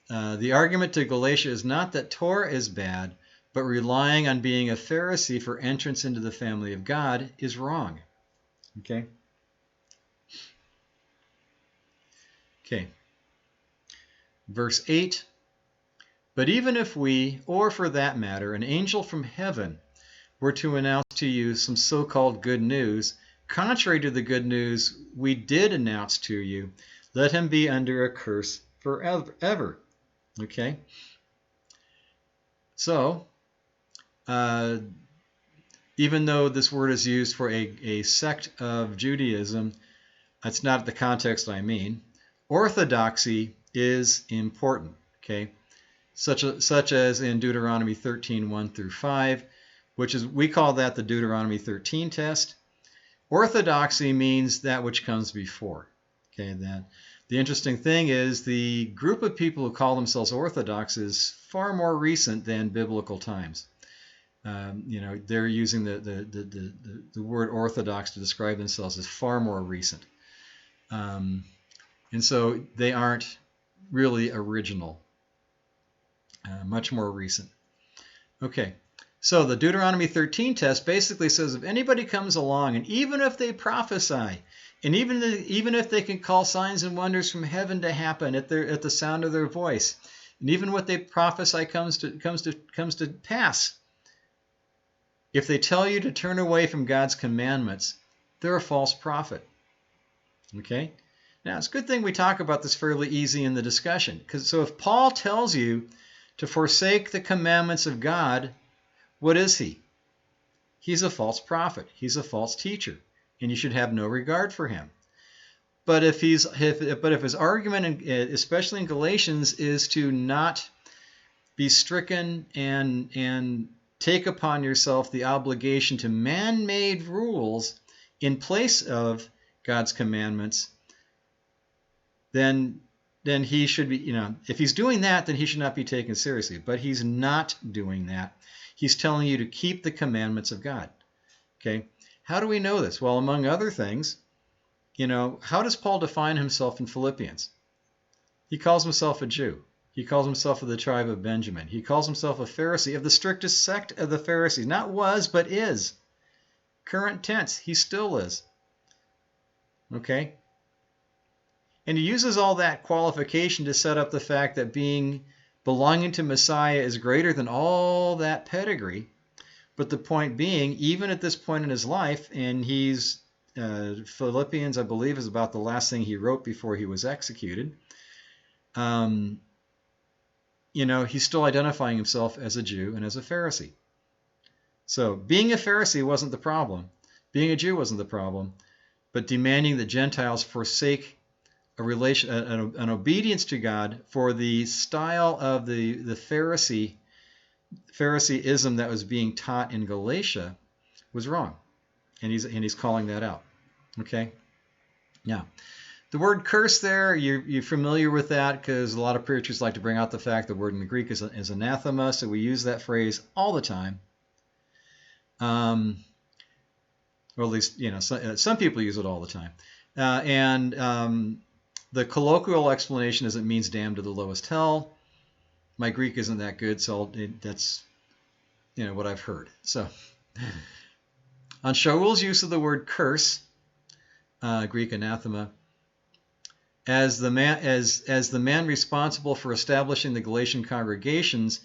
The argument to Galatia is not that Torah is bad, but relying on being a Pharisee for entrance into the family of God is wrong. Okay? Okay. Verse 8. But even if we, or for that matter, an angel from heaven, were to announce to you some so-called good news, contrary to the good news we did announce to you, let him be under a curse forever. Okay? So, even though this word is used for a sect of Judaism, that's not the context I mean. Orthodoxy is important. Okay? Such as in Deuteronomy 13:1 through 5, which is, we call that the Deuteronomy 13 test. Orthodoxy means that which comes before. Okay, then the interesting thing is the group of people who call themselves Orthodox is far more recent than biblical times. They're using the word Orthodox to describe themselves as far more recent, and so they aren't really original. Much more recent. Okay, so the Deuteronomy 13 test basically says if anybody comes along, and even if they prophesy, and even if they can call signs and wonders from heaven to happen at the sound of their voice, and even what they prophesy comes to pass, if they tell you to turn away from God's commandments, they're a false prophet. Okay? Now, it's a good thing we talk about this fairly easy in the discussion, so if Paul tells you to forsake the commandments of God, what is he? He's a false prophet. He's a false teacher, and you should have no regard for him. But if his argument, especially in Galatians, is to not be stricken and take upon yourself the obligation to man-made rules in place of God's commandments, then he should be, if he's doing that, then he should not be taken seriously. But he's not doing that. He's telling you to keep the commandments of God. Okay? How do we know this? Well, among other things, how does Paul define himself in Philippians? He calls himself a Jew. He calls himself of the tribe of Benjamin. He calls himself a Pharisee of the strictest sect of the Pharisees. Not was, but is. Current tense. He still is. Okay? And he uses all that qualification to set up the fact that belonging to Messiah is greater than all that pedigree. But the point being, even at this point in his life, and Philippians, I believe, is about the last thing he wrote before he was executed. He's still identifying himself as a Jew and as a Pharisee. So being a Pharisee wasn't the problem. Being a Jew wasn't the problem. But demanding that Gentiles forsake an obedience to God for the style of the Phariseeism that was being taught in Galatia was wrong. And he's calling that out. Okay? Now, the word curse there, you're familiar with that because a lot of preachers like to bring out the fact the word in the Greek is anathema, so we use that phrase all the time. Or at least, some people use it all the time. The colloquial explanation is it means damned to the lowest hell. My Greek isn't that good, so that's what I've heard. So on Shaul's use of the word curse, Greek anathema, as the man responsible for establishing the Galatian congregations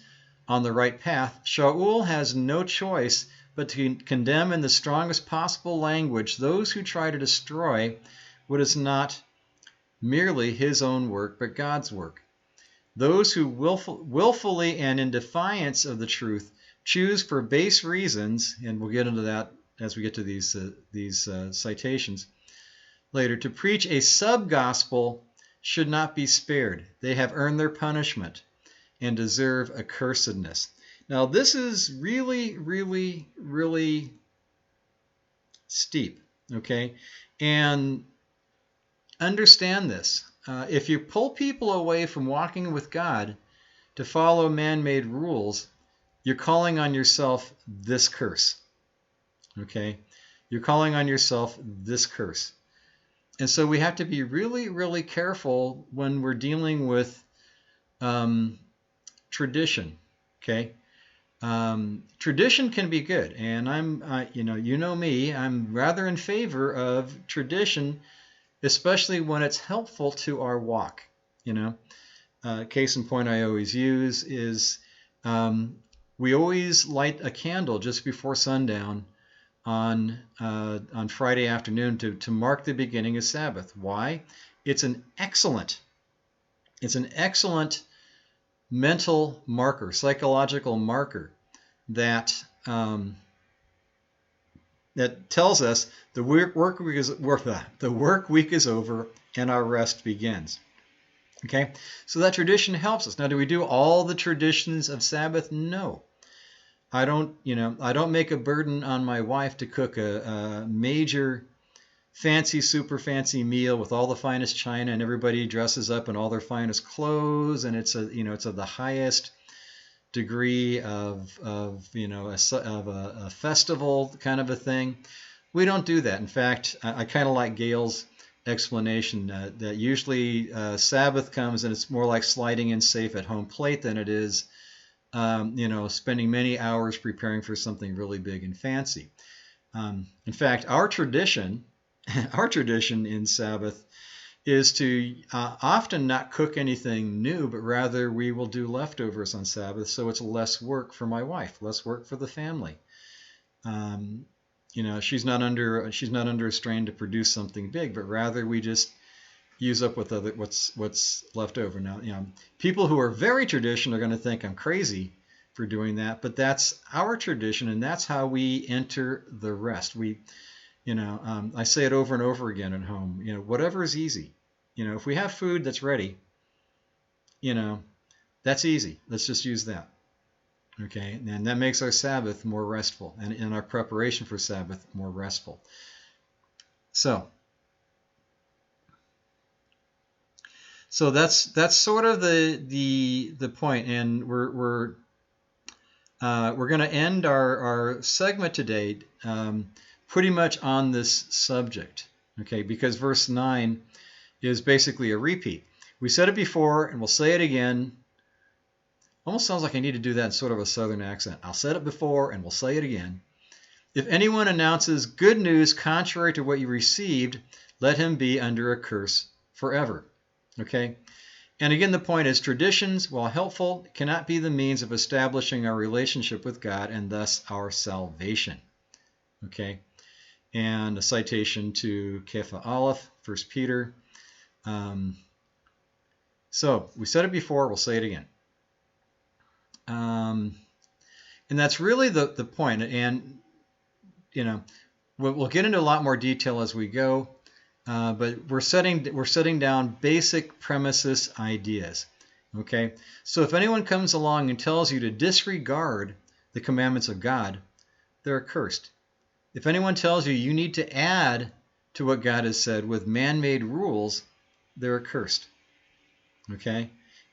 on the right path, Shaul has no choice but to condemn in the strongest possible language those who try to destroy what is not merely his own work, but God's work. Those who willfully and in defiance of the truth choose for base reasons, and we'll get into that as we get to these citations later, to preach a sub-gospel should not be spared. They have earned their punishment and deserve accursedness. Now, this is really, really, really steep, okay? And understand this. If you pull people away from walking with God to follow man-made rules, you're calling on yourself this curse, okay? You're calling on yourself this curse. And so we have to be really, really careful when we're dealing with tradition, okay? Tradition can be good, and you know me, I'm rather in favor of tradition, especially when it's helpful to our walk. Case in point I always use is we always light a candle just before sundown on Friday afternoon to mark the beginning of Sabbath. Why? It's an excellent mental marker, psychological marker that tells us the work week is over and our rest begins. Okay, so that tradition helps us. Now, do we do all the traditions of Sabbath? No. I don't make a burden on my wife to cook a major super fancy meal with all the finest china and everybody dresses up in all their finest clothes, and it's of the highest degree of a festival kind of a thing. We don't do that. In fact, I kind of like Gail's explanation that usually Sabbath comes and it's more like sliding in safe at home plate than it is spending many hours preparing for something really big and fancy. In fact, our tradition in Sabbath is to often not cook anything new, but rather we will do leftovers on Sabbath, so it's less work for my wife, less work for the family. She's not under a strain to produce something big, but rather we just use up what's left over. Now, people who are very traditional are going to think I'm crazy for doing that, but that's our tradition, and that's how we enter the rest. I say it over and over again at home. Whatever is easy. If we have food that's ready, that's easy. Let's just use that. Okay, and that makes our Sabbath more restful, and in our preparation for Sabbath more restful. So, So that's sort of the point, and we're going to end our segment today pretty much on this subject, okay? Because verse 9 is basically a repeat. We said it before, and we'll say it again. Almost sounds like I need to do that in sort of a southern accent. I'll say it before, and we'll say it again. If anyone announces good news contrary to what you received, let him be under a curse forever, okay? And again, the point is traditions, while helpful, cannot be the means of establishing our relationship with God and thus our salvation. Okay? And a citation to Kepha Aleph, 1 Peter. So we said it before, we'll say it again. And that's really the point. And, you know, we'll get into a lot more detail as we go. But we're setting down basic premises ideas. Okay? So if anyone comes along and tells you to disregard the commandments of God, they're accursed. If anyone tells you you need to add to what God has said with man-made rules, they're accursed. Okay?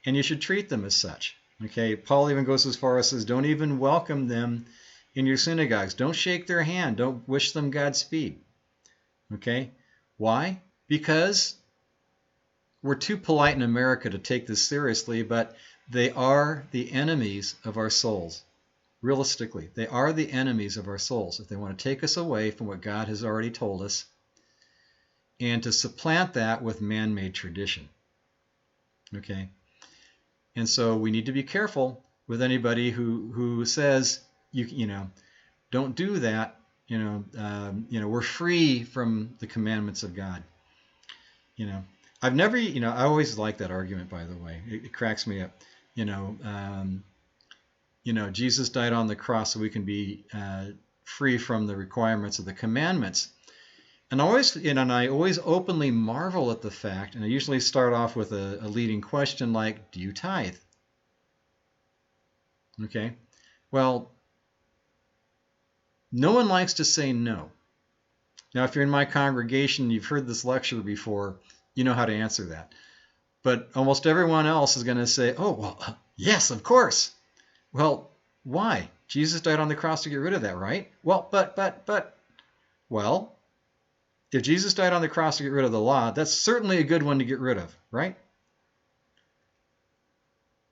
And you should treat them as such. Okay? Paul even goes as far as says, don't even welcome them in your synagogues. Don't shake their hand. Don't wish them Godspeed. Okay? Why? Because we're too polite in America to take this seriously, but they are the enemies of our souls. Realistically, they are the enemies of our souls. If they want to take us away from what God has already told us and to supplant that with man-made tradition. Okay? And so we need to be careful with anybody who says, you know, don't do that. We're free from the commandments of God. I've never, I always like that argument, by the way. It cracks me up. Jesus died on the cross so we can be free from the requirements of the commandments. And I always openly marvel at the fact, and I usually start off with a leading question like, do you tithe? Okay. Well, no one likes to say no. Now, if you're in my congregation, you've heard this lecture before, you know how to answer that. But almost everyone else is going to say, oh, well, yes, of course. Well, why? Jesus died on the cross to get rid of that, right? Well, well, if Jesus died on the cross to get rid of the law, that's certainly a good one to get rid of, right?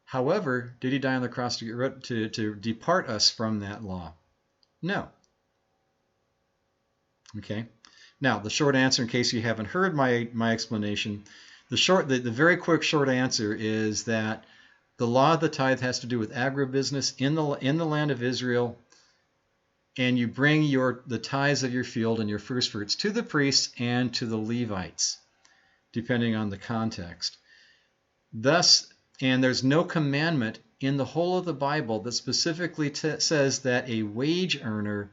However, did he die on the cross to depart us from that law? No. Okay. Now, the short answer, in case you haven't heard my explanation, the very quick short answer is that the law of the tithe has to do with agribusiness in the land of Israel, and you bring the tithes of your field and your first fruits to the priests and to the Levites, depending on the context. Thus, and there's no commandment in the whole of the Bible that specifically says that a wage earner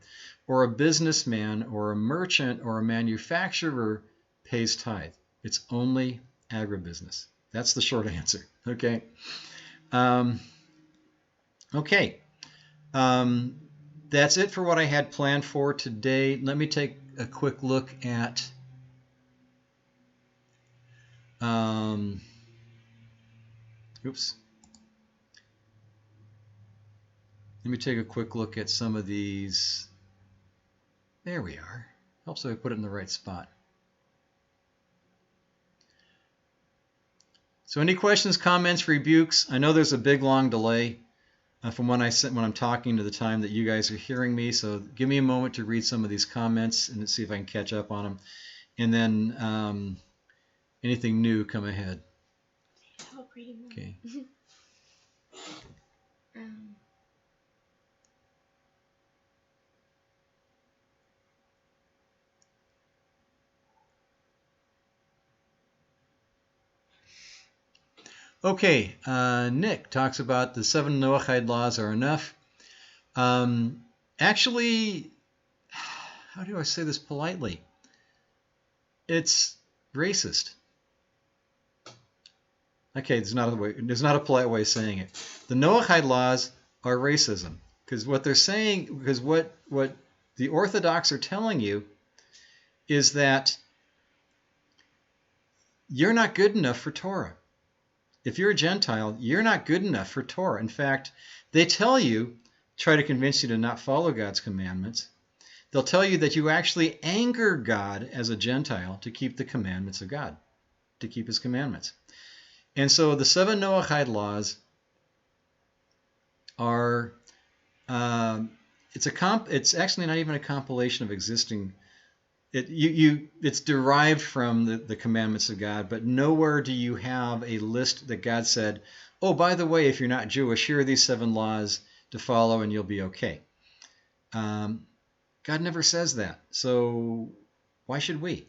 or a businessman or a merchant or a manufacturer pays tithe. It's only agribusiness. That's the short answer. Okay. Okay. That's it for what I had planned for today. Let me take a quick look at oops. Let me take a quick look at some of these. There we are. Helps if I put it in the right spot. So any questions, comments, rebukes? I know there's a big, long delay from when I'm talking to the time that you guys are hearing me. So give me a moment to read some of these comments and see if I can catch up on them. And then anything new, come ahead. Okay. Okay, Nick talks about the 7 Noahide laws are enough. Actually, how do I say this politely? It's racist. Okay, there's not a polite way of saying it. The Noahide laws are racism, because what they're saying, because what the Orthodox are telling you is that you're not good enough for Torah. if you're a Gentile, you're not good enough for Torah. In fact, they tell you, try to convince you to not follow God's commandments. They'll tell you that you actually anger God as a Gentile to keep the commandments of God, to keep his commandments. And so the 7 Noahide laws are, it's actually not even a compilation of existing. It's derived from the commandments of God, but nowhere do you have a list that God said, oh, by the way, if you're not Jewish, here are these 7 laws to follow and you'll be okay. God never says that. So why should we?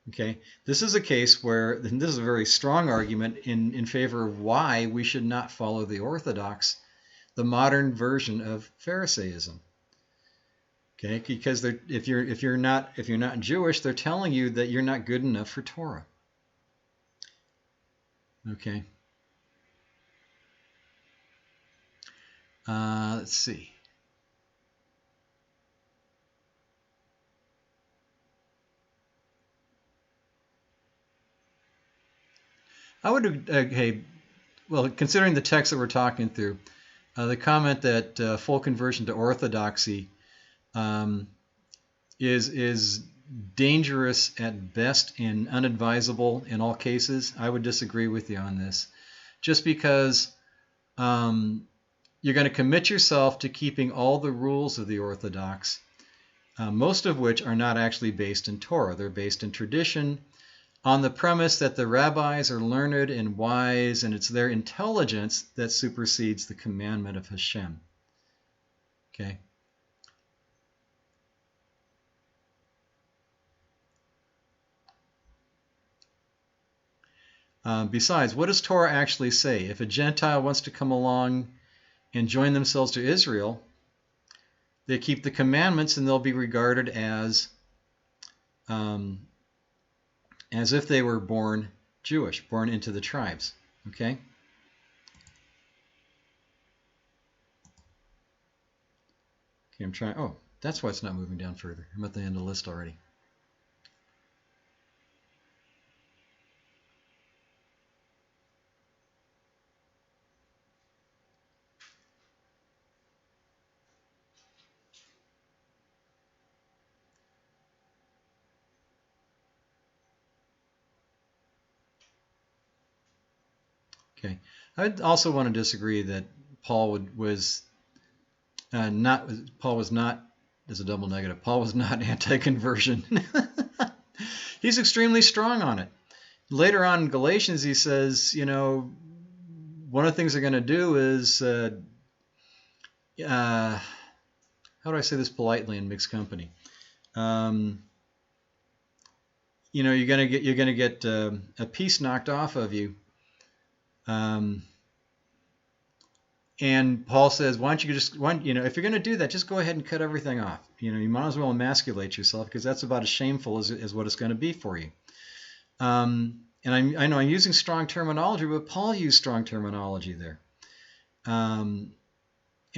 Okay, this is a case where, and this is a very strong argument in favor of why we should not follow the Orthodox, the modern version of Pharisaism. Okay, because if you're not Jewish, they're telling you that you're not good enough for Torah. Okay. Let's see. I would, well, considering the text that we're talking through, the comment that full conversion to Orthodoxy is dangerous at best and unadvisable in all cases, I would disagree with you on this. Just because you're going to commit yourself to keeping all the rules of the Orthodox, most of which are not actually based in Torah. They're based in tradition, on the premise that the rabbis are learned and wise, and it's their intelligence that supersedes the commandment of Hashem. Okay? Besides, what does Torah actually say? If a Gentile wants to come along and join themselves to Israel, they keep the commandments and they'll be regarded as if they were born Jewish, born into the tribes. Okay? Okay, I'm trying. Oh, that's why it's not moving down further. I'm at the end of the list already. Okay. I also want to disagree that Paul was not. Paul was not. There's a double negative. Paul was not anti-conversion. He's extremely strong on it. Later on in Galatians, he says, one of the things they're going to do is, how do I say this politely in mixed company? You're going to get a piece knocked off of you. And Paul says, why don't you just, if you're going to do that, just go ahead and cut everything off. You might as well emasculate yourself, because that's about as shameful as what it's going to be for you. And I know I'm using strong terminology, but Paul used strong terminology there. And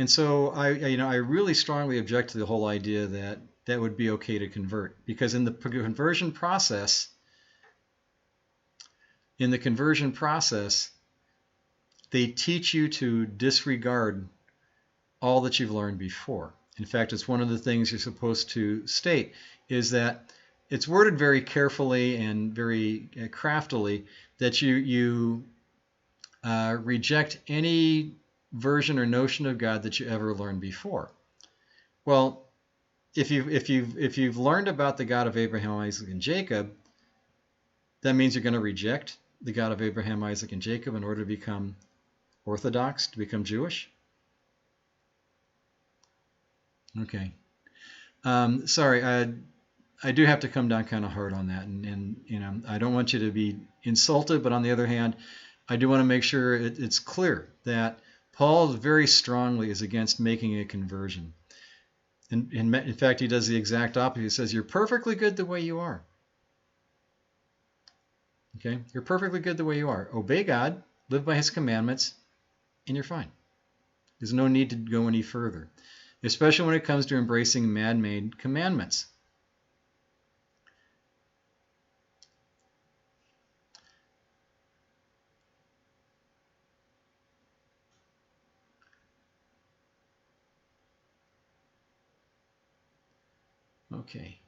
so I really strongly object to the whole idea that that would be okay to convert, because in the conversion process, they teach you to disregard all that you've learned before. In fact, it's one of the things you're supposed to state, is that it's worded very carefully and very craftily that you reject any version or notion of God that you ever learned before. Well, if you've learned about the God of Abraham, Isaac, and Jacob, that means you're going to reject the God of Abraham, Isaac, and Jacob in order to become Orthodox, to become Jewish? Okay. Sorry, I do have to come down kind of hard on that, and I don't want you to be insulted, but on the other hand, I do want to make sure it's clear that Paul very strongly is against making a conversion. In fact, he does the exact opposite. He says, you're perfectly good the way you are. Okay? You're perfectly good the way you are. Obey God, live by his commandments, and you're fine. There's no need to go any further, especially when it comes to embracing man-made commandments. Okay.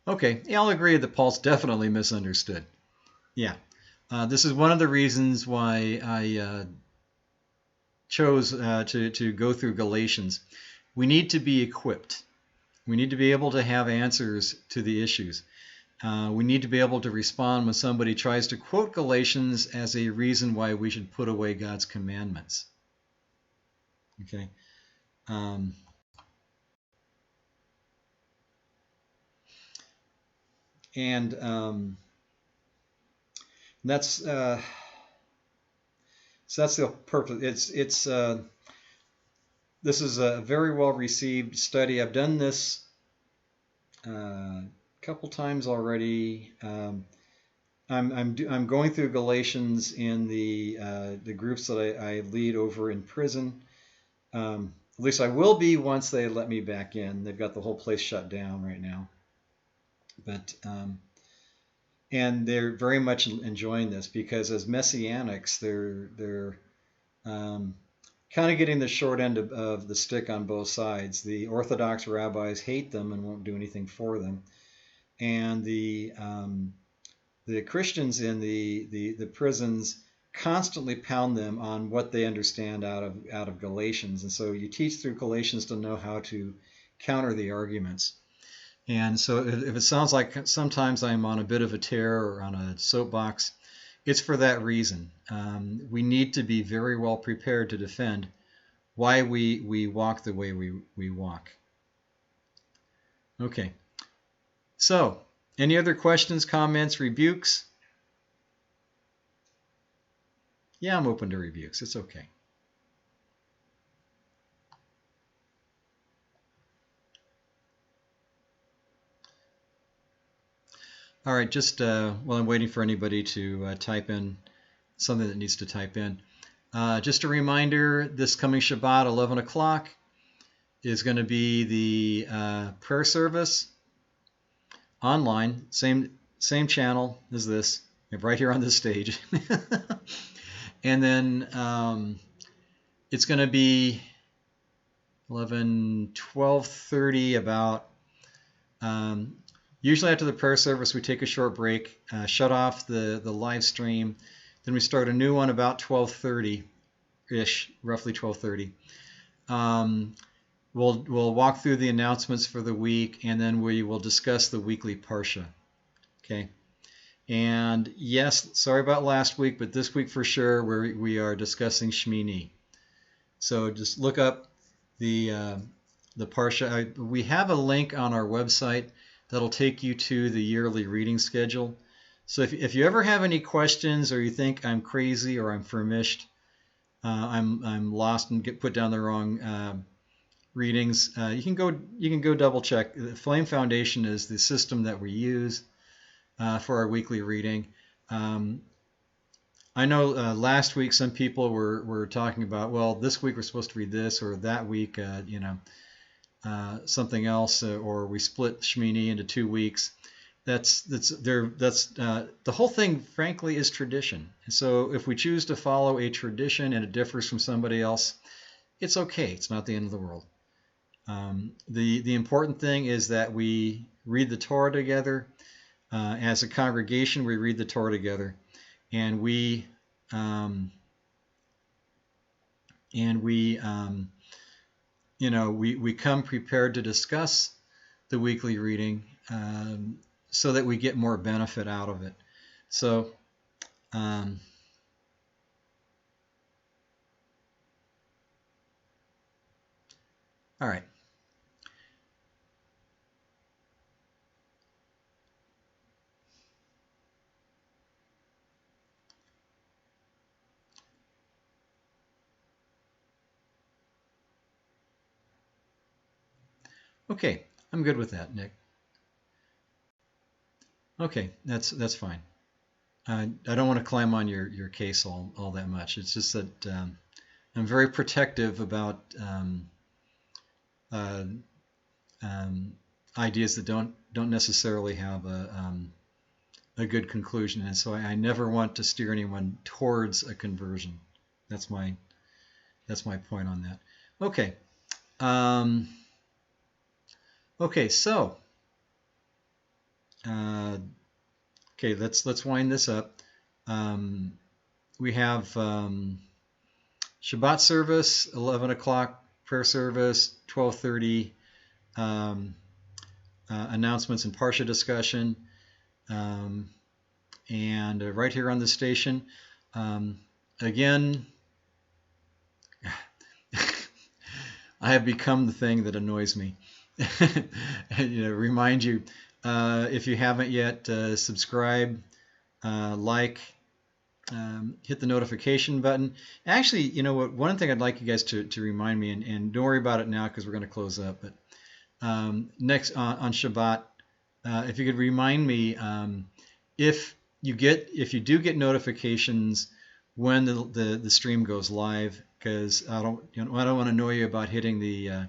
Okay, yeah, I'll agree that Paul's definitely misunderstood. Yeah. This is one of the reasons why I chose to go through Galatians. We need to be equipped. We need to be able to have answers to the issues. We need to be able to respond when somebody tries to quote Galatians as a reason why we should put away God's commandments. Okay. Um, and that's so that's the purpose. This is a very well received study. I've done this a couple times already. I'm going through Galatians in the groups that I lead over in prison. At least I will be once they let me back in. They've got the whole place shut down right now, but and they're very much enjoying this because as messianics, they're kind of getting the short end of the stick on both sides. The Orthodox rabbis hate them and won't do anything for them, and the Christians in the prisons constantly pound them on what they understand out of Galatians, and so you teach through Galatians to know how to counter the arguments. And so if it sounds like sometimes I'm on a bit of a tear or on a soapbox, it's for that reason. We need to be very well prepared to defend why we walk the way we walk. Okay. So, any other questions, comments, rebukes? Yeah, I'm open to rebukes. It's okay. All right, just while I'm waiting for anybody to type in something that needs to type in. Just a reminder, this coming Shabbat, 11 o'clock, is going to be the prayer service online, same channel as this, right here on this stage. And then it's going to be 12:30 about. Usually after the prayer service, we take a short break, shut off the live stream, then we start a new one about 12:30-ish, roughly 12:30. We'll walk through the announcements for the week, and then we will discuss the weekly Parsha. Okay. And yes, sorry about last week, but this week for sure we are discussing Shmini. So just look up the Parsha. We have a link on our website that'll take you to the yearly reading schedule. So if you ever have any questions or you think I'm crazy or I'm famished, I'm lost and get put down the wrong readings, you can go double check. The Flame Foundation is the system that we use for our weekly reading. I know last week some people were talking about, well, this week we're supposed to read this, or that week, something else, or we split Shmini into 2 weeks. That's the whole thing, frankly, is tradition. And so if we choose to follow a tradition and it differs from somebody else, it's okay. It's not the end of the world. The important thing is that we read the Torah together. As a congregation, we read the Torah together, and we come prepared to discuss the weekly reading so that we get more benefit out of it. So all right. Okay, I'm good with that, Nick. Okay, that's fine. I don't want to climb on your case all that much. It's just that I'm very protective about ideas that don't necessarily have a good conclusion. And so I never want to steer anyone towards a conversion. That's my point on that. Okay. Okay, so okay, let's wind this up. We have Shabbat service, 11 o'clock prayer service, 12:30 announcements and Parsha discussion, and right here on the station. Again, I have become the thing that annoys me. Remind you, if you haven't yet, subscribe, like, hit the notification button. Actually, you know what? One thing I'd like you guys to remind me, and don't worry about it now because we're going to close up. But next on Shabbat, if you could remind me, if you do get notifications when the stream goes live, because I don't want to annoy you about hitting the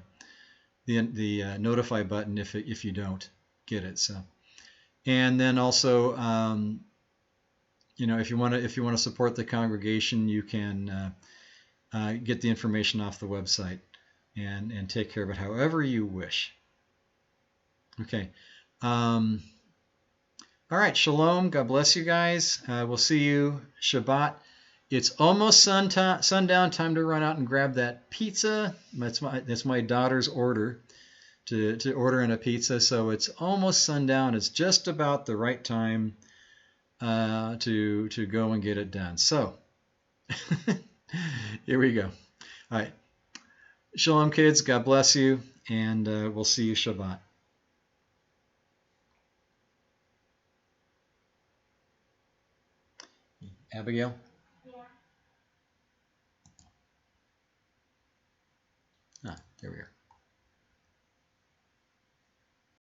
notify button if you don't get it. So, and then also, if you want to support the congregation, you can get the information off the website and take care of it however you wish. Okay. All right. Shalom. God bless you guys. We'll see you Shabbat. It's almost sundown. Time to run out and grab that pizza. That's my daughter's order to order in a pizza. So it's almost sundown. It's just about the right time to go and get it done. So here we go. All right. Shalom, kids. God bless you, and we'll see you Shabbat. Abigail? Yeah. There we are.